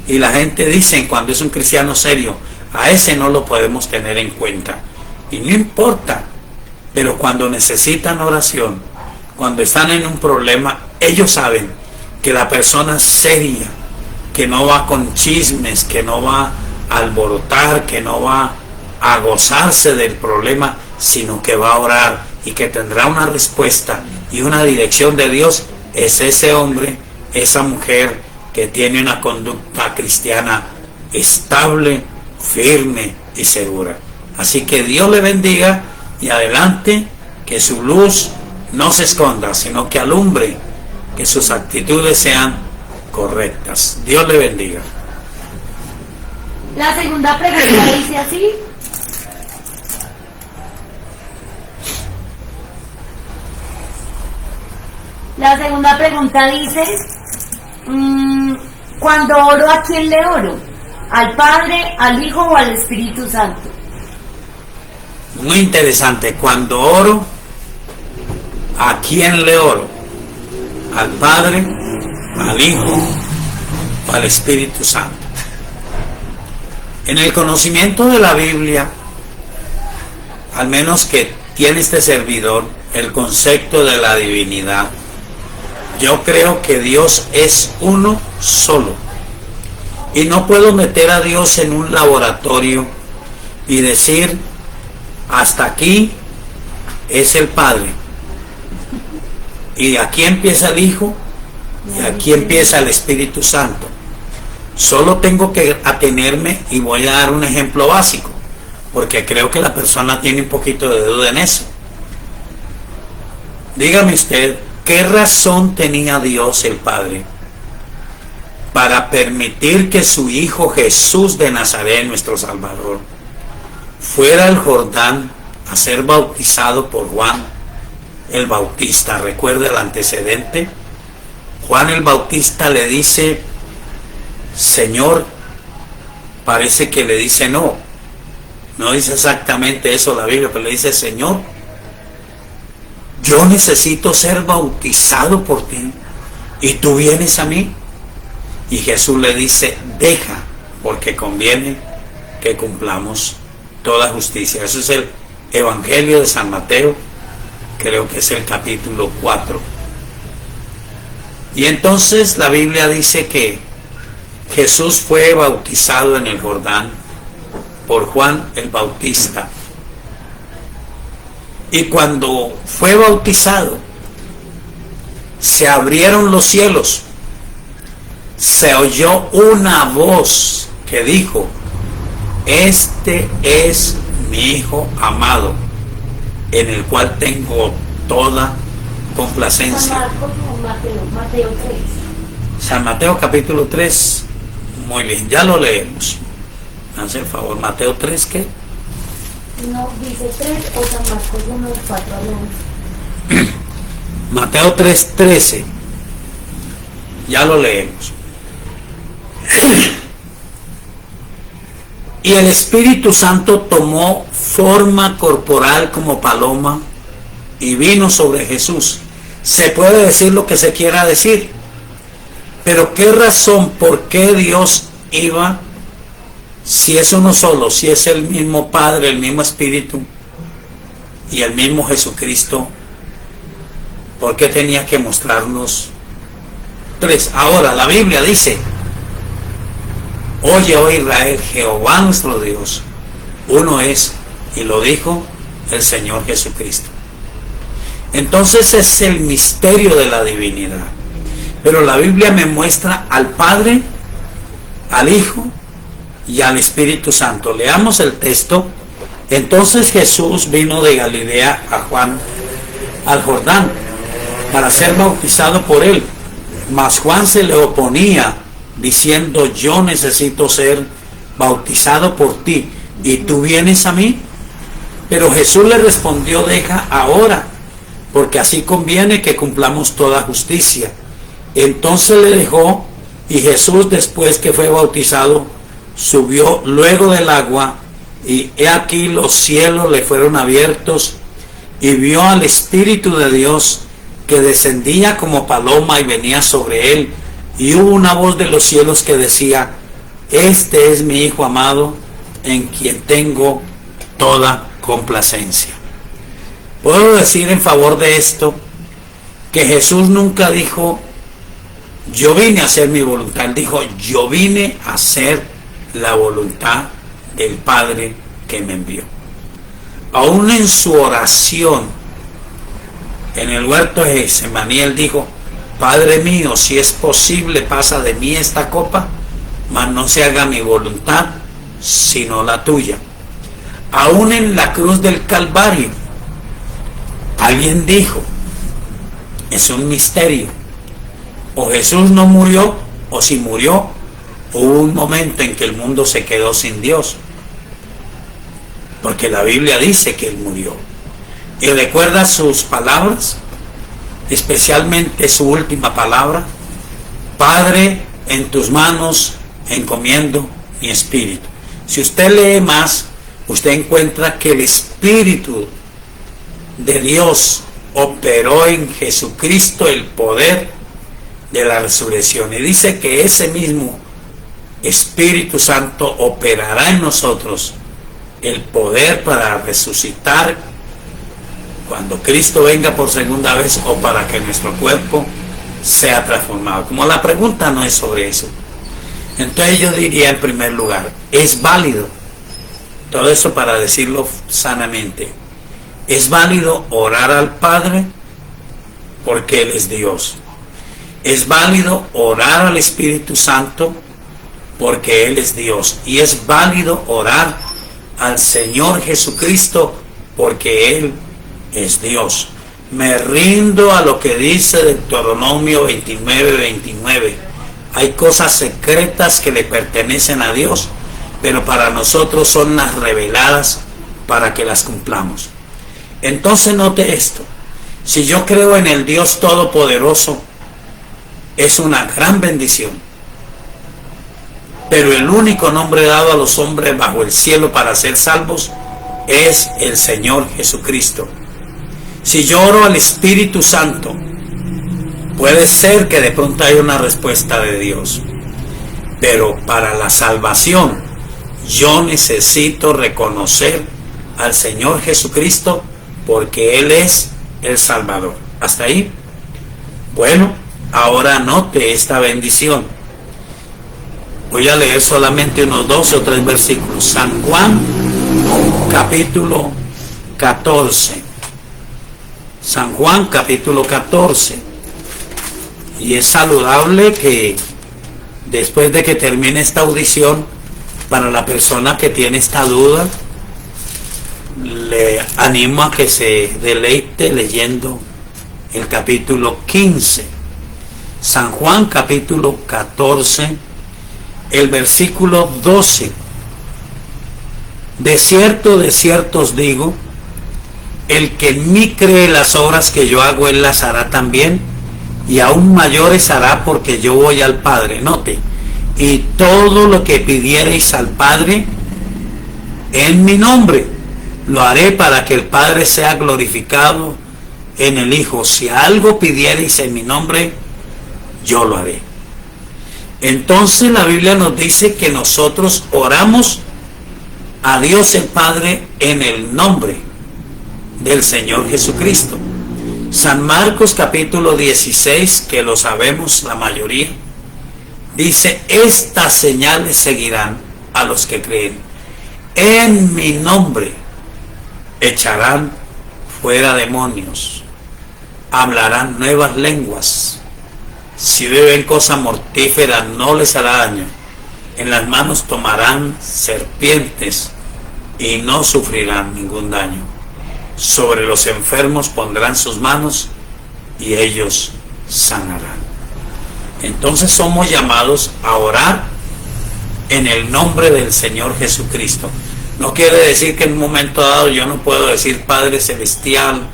y la gente dice cuando es un cristiano serio: a ese no lo podemos tener en cuenta, y no importa. Pero cuando necesitan oración, cuando están en un problema, ellos saben que la persona seria, que no va con chismes, que no va a alborotar, que no va a gozarse del problema, sino que va a orar y que tendrá una respuesta y una dirección de Dios, es ese hombre, esa mujer que tiene una conducta cristiana estable, firme y segura. Así que Dios le bendiga y adelante, que su luz no se esconda, sino que alumbre, que sus actitudes sean correctas. Dios le bendiga. La segunda pregunta dice así: la segunda pregunta dice, cuando oro, ¿a quién le oro? ¿Al Padre, al Hijo o al Espíritu Santo? Muy interesante. Cuando oro, ¿a quién le oro? ¿Al Padre, al Hijo o al Espíritu Santo? En el conocimiento de la Biblia, al menos que tiene este servidor, el concepto de la divinidad, yo creo que Dios es uno solo. Y no puedo meter a Dios en un laboratorio y decir: hasta aquí es el Padre, y aquí empieza el Hijo, y aquí empieza el Espíritu Santo. Solo tengo que atenerme, y voy a dar un ejemplo básico, porque creo que la persona tiene un poquito de duda en eso. Dígame usted, ¿qué razón tenía Dios el Padre para permitir que su Hijo Jesús de Nazaret, nuestro Salvador, fuera al Jordán a ser bautizado por Juan el Bautista? Recuerda el antecedente. Juan el Bautista le dice: Señor, parece que le dice no dice exactamente eso la Biblia, pero le dice: Señor, yo necesito ser bautizado por ti, y tú vienes a mí. Y Jesús le dice: deja, porque conviene que cumplamos toda justicia. Eso es el Evangelio de San Mateo, creo que es el capítulo 4. Y entonces la Biblia dice que Jesús fue bautizado en el Jordán por Juan el Bautista. Y cuando fue bautizado, se abrieron los cielos, se oyó una voz que dijo: este es mi Hijo amado, en el cual tengo toda complacencia. San Marcos o Mateo 3. San Mateo capítulo 3, muy bien, ya lo leemos. Haz el favor, Mateo 3, ¿qué? No, dice 3 o San Marcos 1, 4 hablando. Mateo 3, 13. Ya lo leemos. Y el Espíritu Santo tomó forma corporal como paloma y vino sobre Jesús. Se puede decir lo que se quiera decir, pero ¿qué razón, por qué Dios iba, si es uno solo, si es el mismo Padre, el mismo Espíritu y el mismo Jesucristo? ¿Por qué tenía que mostrarnos tres? Ahora la Biblia dice Oye, oh Israel, Jehová nuestro Dios, uno es, y lo dijo el Señor Jesucristo. Entonces es el misterio de la divinidad. Pero la Biblia me muestra al Padre, al Hijo y al Espíritu Santo. Leamos el texto. Entonces Jesús vino de Galilea a Juan al Jordán para ser bautizado por él. Mas Juan se le oponía, diciendo: yo necesito ser bautizado por ti, ¿y tú vienes a mí? Pero Jesús le respondió: deja ahora, porque así conviene que cumplamos toda justicia. Entonces le dejó, y Jesús, después que fue bautizado, subió luego del agua, y he aquí los cielos le fueron abiertos, y vio al Espíritu de Dios que descendía como paloma y venía sobre él, y hubo una voz de los cielos que decía: este es mi Hijo amado, en quien tengo toda complacencia. Puedo decir en favor de esto que Jesús nunca dijo: yo vine a hacer mi voluntad. Él dijo: yo vine a hacer la voluntad del Padre que me envió. Aún en su oración en el huerto de Getsemaní, él dijo: Padre mío, si es posible, pasa de mí esta copa, mas no se haga mi voluntad sino la tuya. Aún en la cruz del Calvario, alguien dijo, es un misterio, o Jesús no murió, o si murió, hubo un momento en que el mundo se quedó sin Dios, porque la Biblia dice que él murió. Y recuerda sus palabras, especialmente su última palabra: Padre, en tus manos encomiendo mi espíritu. Si usted lee más, usted encuentra que el Espíritu de Dios operó en Jesucristo el poder de la resurrección, y dice que ese mismo Espíritu Santo operará en nosotros el poder para resucitar cuando Cristo venga por segunda vez, o para que nuestro cuerpo sea transformado. Como la pregunta no es sobre eso, entonces yo diría, en primer lugar, es válido, todo eso para decirlo sanamente, es válido orar al Padre porque Él es Dios. Es válido orar al Espíritu Santo porque Él es Dios. Y es válido orar al Señor Jesucristo porque Él es Dios. Me rindo a lo que dice Deuteronomio 29:29. Hay cosas secretas que le pertenecen a Dios, pero para nosotros son las reveladas para que las cumplamos. Entonces note esto: si yo creo en el Dios Todopoderoso, es una gran bendición. Pero el único nombre dado a los hombres bajo el cielo para ser salvos es el Señor Jesucristo. Si yo oro al Espíritu Santo, puede ser que de pronto haya una respuesta de Dios. Pero para la salvación, yo necesito reconocer al Señor Jesucristo porque Él es el Salvador. ¿Hasta ahí? Bueno, ahora note esta bendición. Voy a leer solamente unos 12 o 3 versículos. San Juan, capítulo 14. San Juan, capítulo 14. Y es saludable que después de que termine esta audición, para la persona que tiene esta duda, le animo a que se deleite leyendo el capítulo 15. San Juan, capítulo 14, el versículo 12. De cierto os digo, el que en mí cree las obras que yo hago, él las hará también, y aún mayores hará, porque yo voy al Padre. Note: y todo lo que pidiereis al Padre en mi nombre, lo haré para que el Padre sea glorificado en el Hijo. Si algo pidiereis en mi nombre, yo lo haré. Entonces la Biblia nos dice que nosotros oramos a Dios el Padre en el nombre del Señor Jesucristo. San Marcos capítulo 16, que lo sabemos la mayoría, Dice, estas señales seguirán a los que creen. En mi nombre echarán fuera demonios, hablarán nuevas lenguas, si beben cosa mortífera no les hará daño, en las manos tomarán serpientes y no sufrirán ningún daño. Sobre los enfermos pondrán sus manos y ellos sanarán. Entonces somos llamados a orar en el nombre del Señor Jesucristo. No quiere decir que en un momento dado yo no puedo decir, Padre Celestial,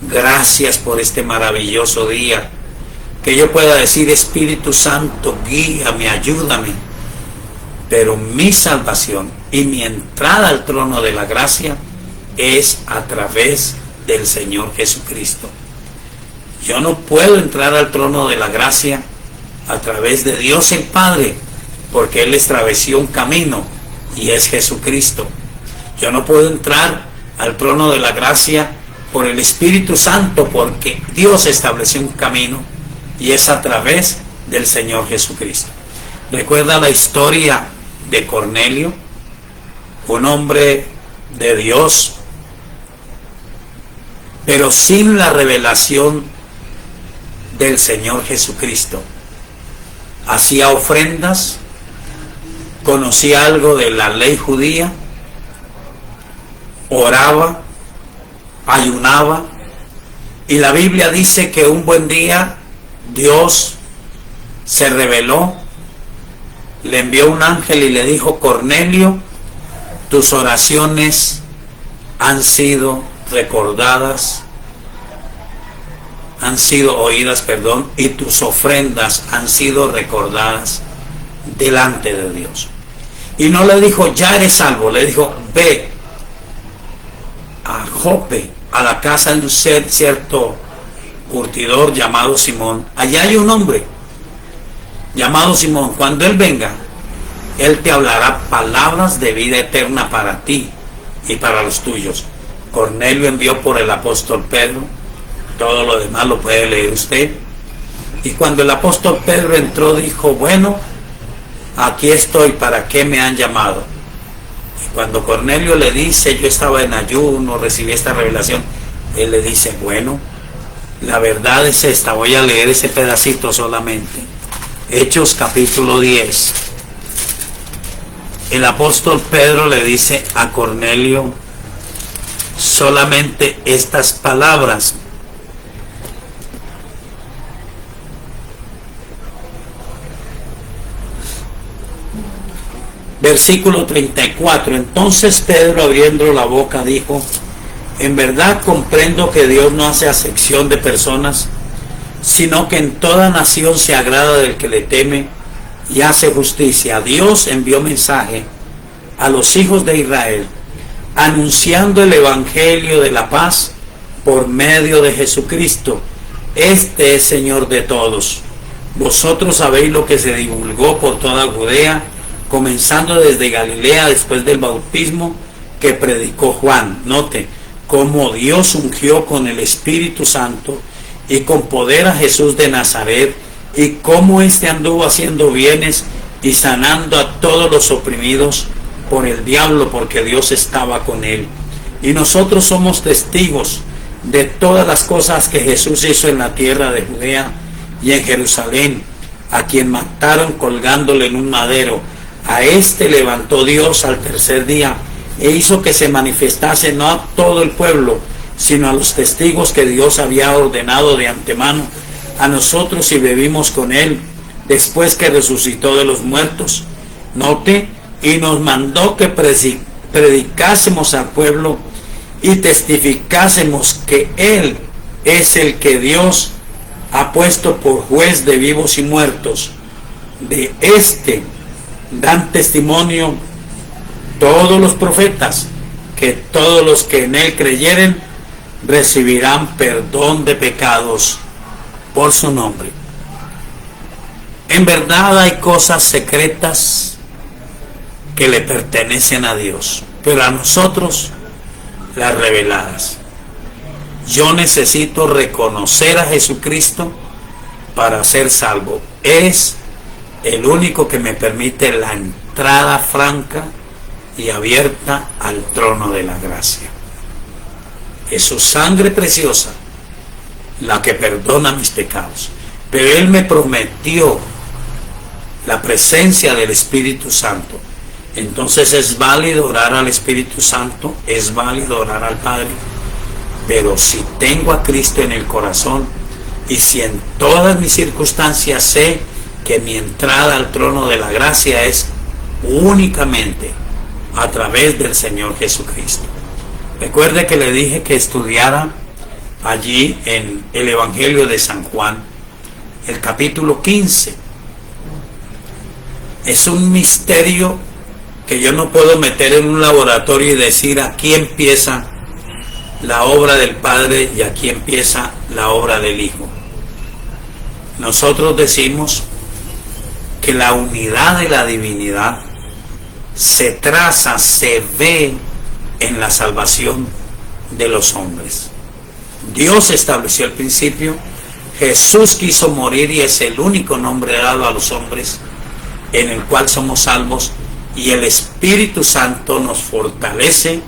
gracias por este maravilloso día. Que yo pueda decir, Espíritu Santo, guíame, ayúdame. Pero mi salvación y mi entrada al trono de la gracia es a través del Señor Jesucristo. Yo no puedo entrar al trono de la gracia a través de Dios el Padre, porque Él estableció un camino y es Jesucristo. Yo no puedo entrar al trono de la gracia por el Espíritu Santo, porque Dios estableció un camino y es a través del Señor Jesucristo. ¿Recuerda la historia de Cornelio? Un hombre de Dios, pero sin la revelación del Señor Jesucristo. Hacía ofrendas, conocía algo de la ley judía, oraba, ayunaba, y la Biblia dice que un buen día Dios se reveló, le envió un ángel y le dijo, Cornelio, tus oraciones han sido recordadas, han sido oídas, y tus ofrendas han sido recordadas delante de Dios. Y no le dijo, ya eres salvo, le dijo, ve a Jope, a la casa de un cierto curtidor llamado Simón. Allá hay un hombre llamado Simón. Cuando él venga, él te hablará palabras de vida eterna para ti y para los tuyos. Cornelio envió por el apóstol Pedro. Todo lo demás lo puede leer usted. Y cuando el apóstol Pedro entró, dijo, bueno, aquí estoy, ¿para qué me han llamado? Y cuando Cornelio le dice, yo estaba en ayuno, recibí esta revelación, él le dice, bueno, la verdad es esta, voy a leer ese pedacito solamente. Hechos capítulo 10. El apóstol Pedro le dice a Cornelio solamente estas palabras. Versículo 34. Entonces Pedro, abriendo la boca, dijo, en verdad comprendo que Dios no hace acepción de personas, sino que en toda nación se agrada del que le teme y hace justicia. Dios envió mensaje a los hijos de Israel, anunciando el evangelio de la paz por medio de Jesucristo. Este es Señor de todos. Vosotros sabéis lo que se divulgó por toda Judea, comenzando desde Galilea después del bautismo que predicó Juan. Note cómo Dios ungió con el Espíritu Santo y con poder a Jesús de Nazaret, y cómo éste anduvo haciendo bienes y sanando a todos los oprimidos por el diablo, porque Dios estaba con él. Y nosotros somos testigos de todas las cosas que Jesús hizo en la tierra de Judea y en Jerusalén, a quien mataron colgándole en un madero. A este levantó Dios al tercer día e hizo que se manifestase no a todo el pueblo, sino a los testigos que Dios había ordenado de antemano, a nosotros, y bebimos con él después que resucitó de los muertos. Note, y nos mandó que predicásemos al pueblo y testificásemos que él es el que Dios ha puesto por juez de vivos y muertos. De este dan testimonio todos los profetas, que todos los que en él creyeren recibirán perdón de pecados por su nombre. En verdad hay cosas secretas que le pertenecen a Dios, pero a nosotros las reveladas. Yo necesito reconocer a Jesucristo para ser salvo. Es el único que me permite la entrada franca y abierta al trono de la gracia. Es su sangre preciosa la que perdona mis pecados. Pero Él me prometió la presencia del Espíritu Santo. Entonces es válido orar al Espíritu Santo, es válido orar al Padre. Pero si tengo a Cristo en el corazón y si en todas mis circunstancias sé que mi entrada al trono de la gracia es únicamente a través del Señor Jesucristo. Recuerde que le dije que estudiara allí en el Evangelio de San Juan, el capítulo 15. Es un misterio que yo no puedo meter en un laboratorio y decir aquí empieza la obra del Padre y aquí empieza la obra del Hijo. Nosotros decimos que la unidad de la divinidad se traza, se ve en la salvación de los hombres. Dios estableció el principio, Jesús quiso morir y es el único nombre dado a los hombres en el cual somos salvos, y el Espíritu Santo nos fortalece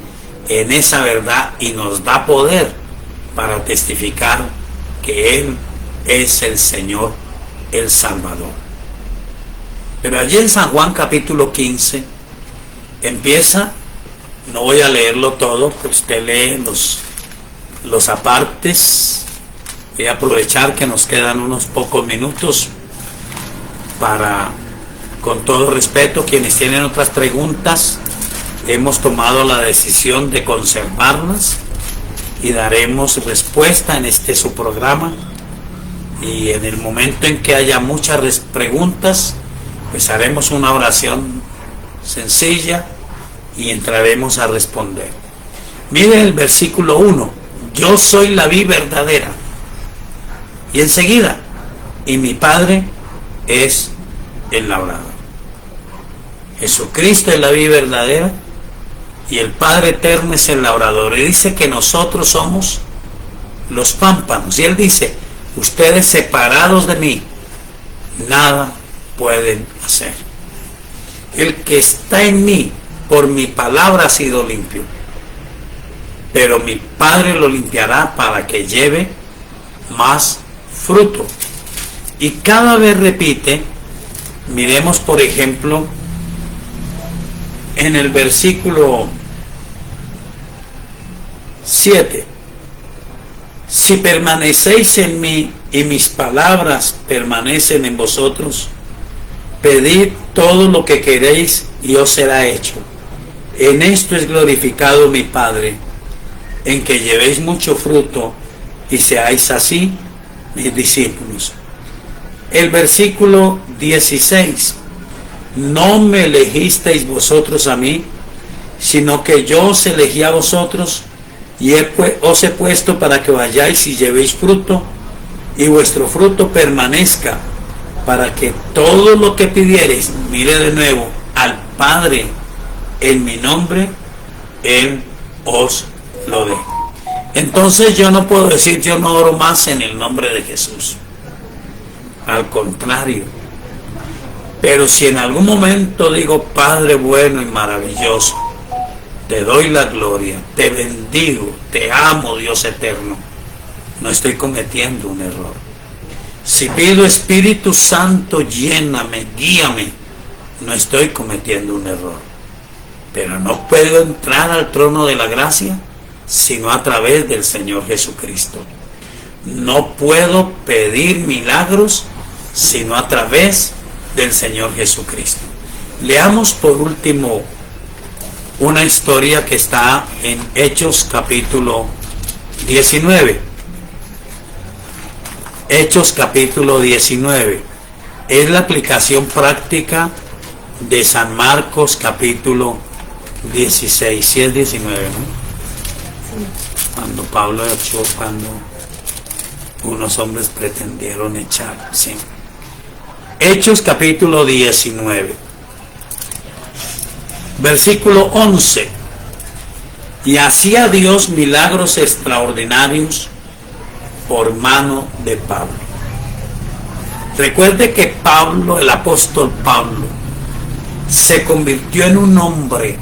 en esa verdad y nos da poder para testificar que Él es el Señor, el Salvador. Pero allí en San Juan capítulo 15 empieza, no voy a leerlo todo, pues usted lee los apartes. Voy a aprovechar que nos quedan unos pocos minutos para, con todo respeto, quienes tienen otras preguntas, hemos tomado la decisión de conservarlas y daremos respuesta en este su programa, y en el momento en que haya muchas preguntas, pues haremos una oración sencilla y entraremos a responder. Miren el versículo 1, yo soy la vid verdadera, y enseguida, y mi Padre es el labrador. Jesucristo es la vid verdadera y el Padre eterno es el labrador. Y dice que nosotros somos los pámpanos. Y Él dice, ustedes separados de mí, nada pueden hacer. El que está en mí, por mi palabra ha sido limpio. Pero mi Padre lo limpiará para que lleve más fruto. Y cada vez repite, miremos por ejemplo, en el versículo 7, si permanecéis en mí y mis palabras permanecen en vosotros, pedid todo lo que queréis y os será hecho. En esto es glorificado mi Padre, en que llevéis mucho fruto y seáis así mis discípulos. El versículo 16, no me elegisteis vosotros a mí, sino que yo os elegí a vosotros y os he puesto para que vayáis y llevéis fruto y vuestro fruto permanezca, para que todo lo que pidiereis, mire de nuevo, al Padre en mi nombre, Él os lo dé. Entonces yo no puedo decir yo no oro más en el nombre de Jesús. Al contrario. Pero si en algún momento digo, Padre bueno y maravilloso, te doy la gloria, te bendigo, te amo, Dios eterno, no estoy cometiendo un error. Si pido Espíritu Santo, lléname, guíame, no estoy cometiendo un error. Pero no puedo entrar al trono de la gracia sino a través del Señor Jesucristo. No puedo pedir milagros sino a través del Señor Jesucristo. Leamos por último una historia que está en Hechos capítulo 19. Hechos capítulo 19 es la aplicación práctica de San Marcos capítulo 16. Si es 19, ¿no? Sí. Cuando Pablo echó, cuando unos hombres pretendieron echar, sí. Hechos capítulo 19, versículo 11. Y hacía Dios milagros extraordinarios por mano de Pablo. Recuerde que Pablo, el apóstol Pablo, se convirtió en un hombre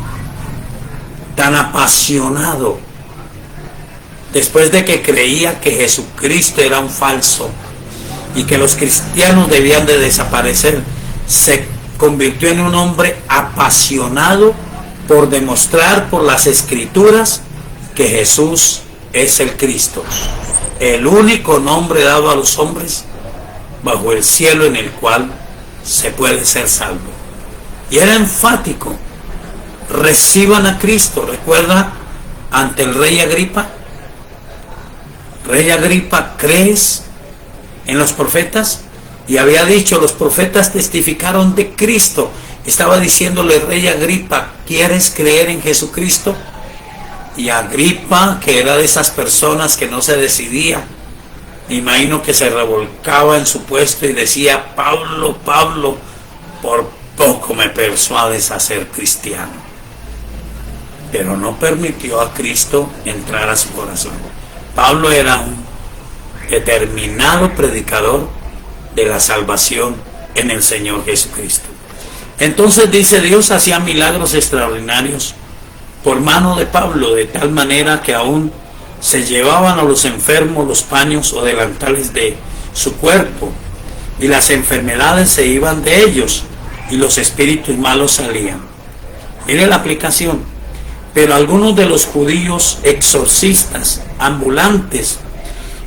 tan apasionado después de que creía que Jesucristo era un falso y que los cristianos debían de desaparecer. Se convirtió en un hombre apasionado por demostrar por las Escrituras que Jesús es el Cristo, el único nombre dado a los hombres bajo el cielo en el cual se puede ser salvo. Y era enfático: reciban a Cristo. ¿Recuerda ante el rey Agripa? Rey Agripa, ¿crees en los profetas? Y había dicho: los profetas testificaron de Cristo. Estaba diciéndole rey Agripa: ¿quieres creer en Jesucristo? Y Agripa, que era de esas personas que no se decidía, me imagino que se revolcaba en su puesto y decía: Pablo, Pablo, por poco me persuades a ser cristiano. Pero no permitió a Cristo entrar a su corazón. Pablo era un determinado predicador de la salvación en el Señor Jesucristo. Entonces dice: Dios hacía milagros extraordinarios por mano de Pablo, de tal manera que aún se llevaban a los enfermos los paños o delantales de su cuerpo, y las enfermedades se iban de ellos, y los espíritus malos salían. Mire la aplicación. Pero algunos de los judíos exorcistas ambulantes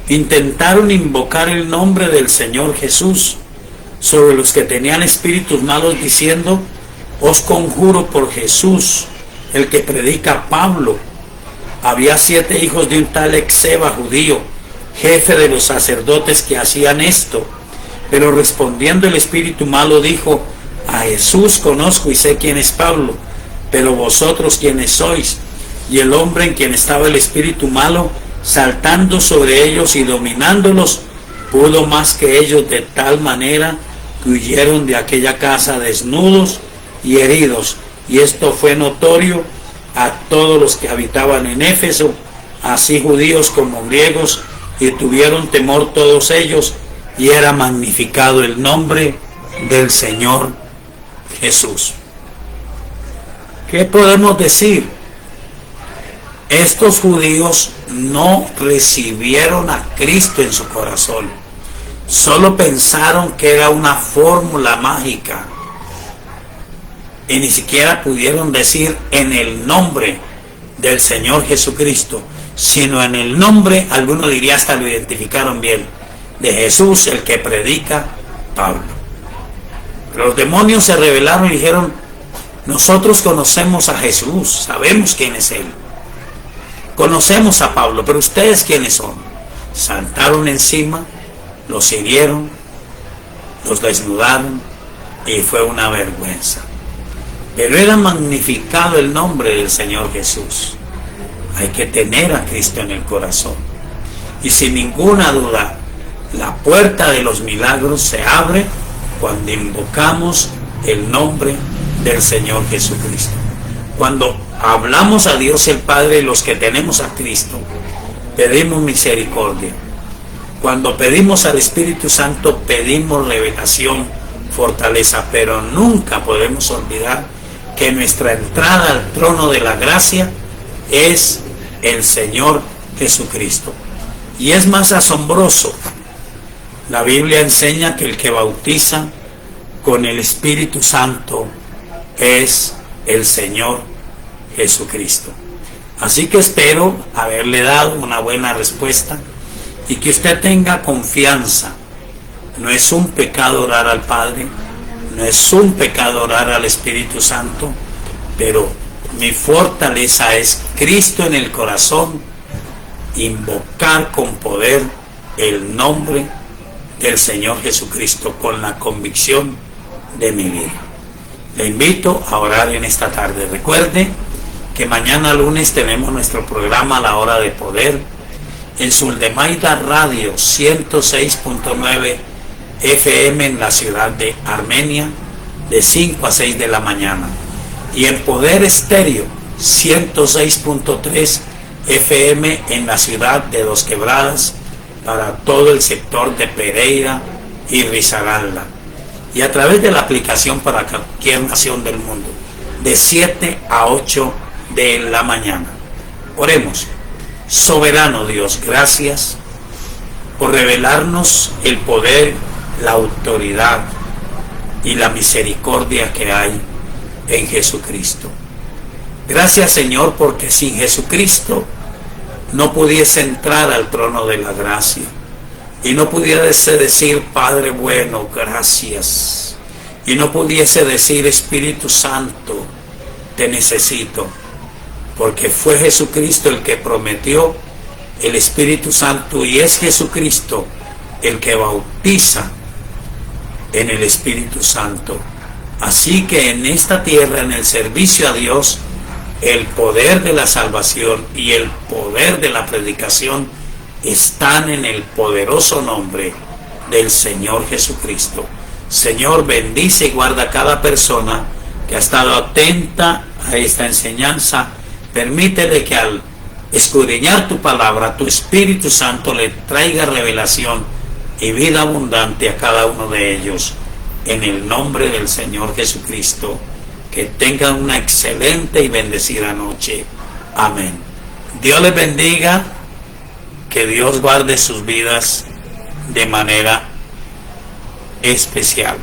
intentaron invocar el nombre del Señor Jesús sobre los que tenían espíritus malos, diciendo: os conjuro por Jesús, el que predica Pablo. Había 7 hijos de un tal Exeba judío, jefe de los sacerdotes, que hacían esto. Pero respondiendo el espíritu malo dijo: a Jesús conozco y sé quién es Pablo, pero vosotros quiénes sois. Y el hombre en quien estaba el espíritu malo, saltando sobre ellos y dominándolos, pudo más que ellos, de tal manera que huyeron de aquella casa desnudos y heridos. Y esto fue notorio a todos los que habitaban en Éfeso, así judíos como griegos, y tuvieron temor todos ellos, y era magnificado el nombre del Señor Jesús. ¿Qué podemos decir? Estos judíos no recibieron a Cristo en su corazón. Solo pensaron que era una fórmula mágica. Y ni siquiera pudieron decir en el nombre del Señor Jesucristo, sino en el nombre, alguno diría, hasta lo identificaron bien, de Jesús, el que predica Pablo. Los demonios se rebelaron y dijeron: nosotros conocemos a Jesús, sabemos quién es Él. Conocemos a Pablo, pero ustedes quiénes son. Saltaron encima, los hirieron, los desnudaron, y fue una vergüenza. Pero era magnificado el nombre del Señor Jesús. Hay que tener a Cristo en el corazón. Y sin ninguna duda, la puerta de los milagros se abre cuando invocamos el nombre del Señor Jesucristo. Cuando hablamos a Dios el Padre, los que tenemos a Cristo, pedimos misericordia. Cuando pedimos al Espíritu Santo, pedimos revelación, fortaleza, pero nunca podemos olvidar que nuestra entrada al trono de la gracia es el Señor Jesucristo. Y es más asombroso, la Biblia enseña que el que bautiza con el Espíritu Santo es el Señor Jesucristo. Así que espero haberle dado una buena respuesta y que usted tenga confianza. No es un pecado orar al Padre, no es un pecado orar al Espíritu Santo, pero mi fortaleza es Cristo en el corazón, invocar con poder el nombre del Señor Jesucristo con la convicción de mi vida. Le invito a orar en esta tarde. Recuerde que mañana lunes tenemos nuestro programa La Hora de Poder en Suldemaida Radio 106.9 FM en la ciudad de Armenia, de 5 a 6 de la mañana, y en Poder Estéreo 106.3 FM en la ciudad de Dos Quebradas, para todo el sector de Pereira, y Risaralda. Y a través de la aplicación para cualquier nación del mundo, de 7 a 8 de la mañana. Oremos. Soberano Dios, gracias por revelarnos el poder, la autoridad y la misericordia que hay en Jesucristo. Gracias, Señor, porque sin Jesucristo no pudiese entrar al trono de la gracia y no pudiese decir Padre bueno, gracias, y no pudiese decir Espíritu Santo, te necesito, porque fue Jesucristo el que prometió el Espíritu Santo y es Jesucristo el que bautiza en el Espíritu Santo. Así que en esta tierra, en el servicio a Dios, el poder de la salvación y el poder de la predicación están en el poderoso nombre del Señor Jesucristo. Señor, bendice y guarda a cada persona que ha estado atenta a esta enseñanza. Permítele que al escudriñar tu palabra, tu Espíritu Santo le traiga revelación y vida abundante a cada uno de ellos. En el nombre del Señor Jesucristo, que tengan una excelente y bendecida noche. Amén. Dios les bendiga, que Dios guarde sus vidas de manera especial.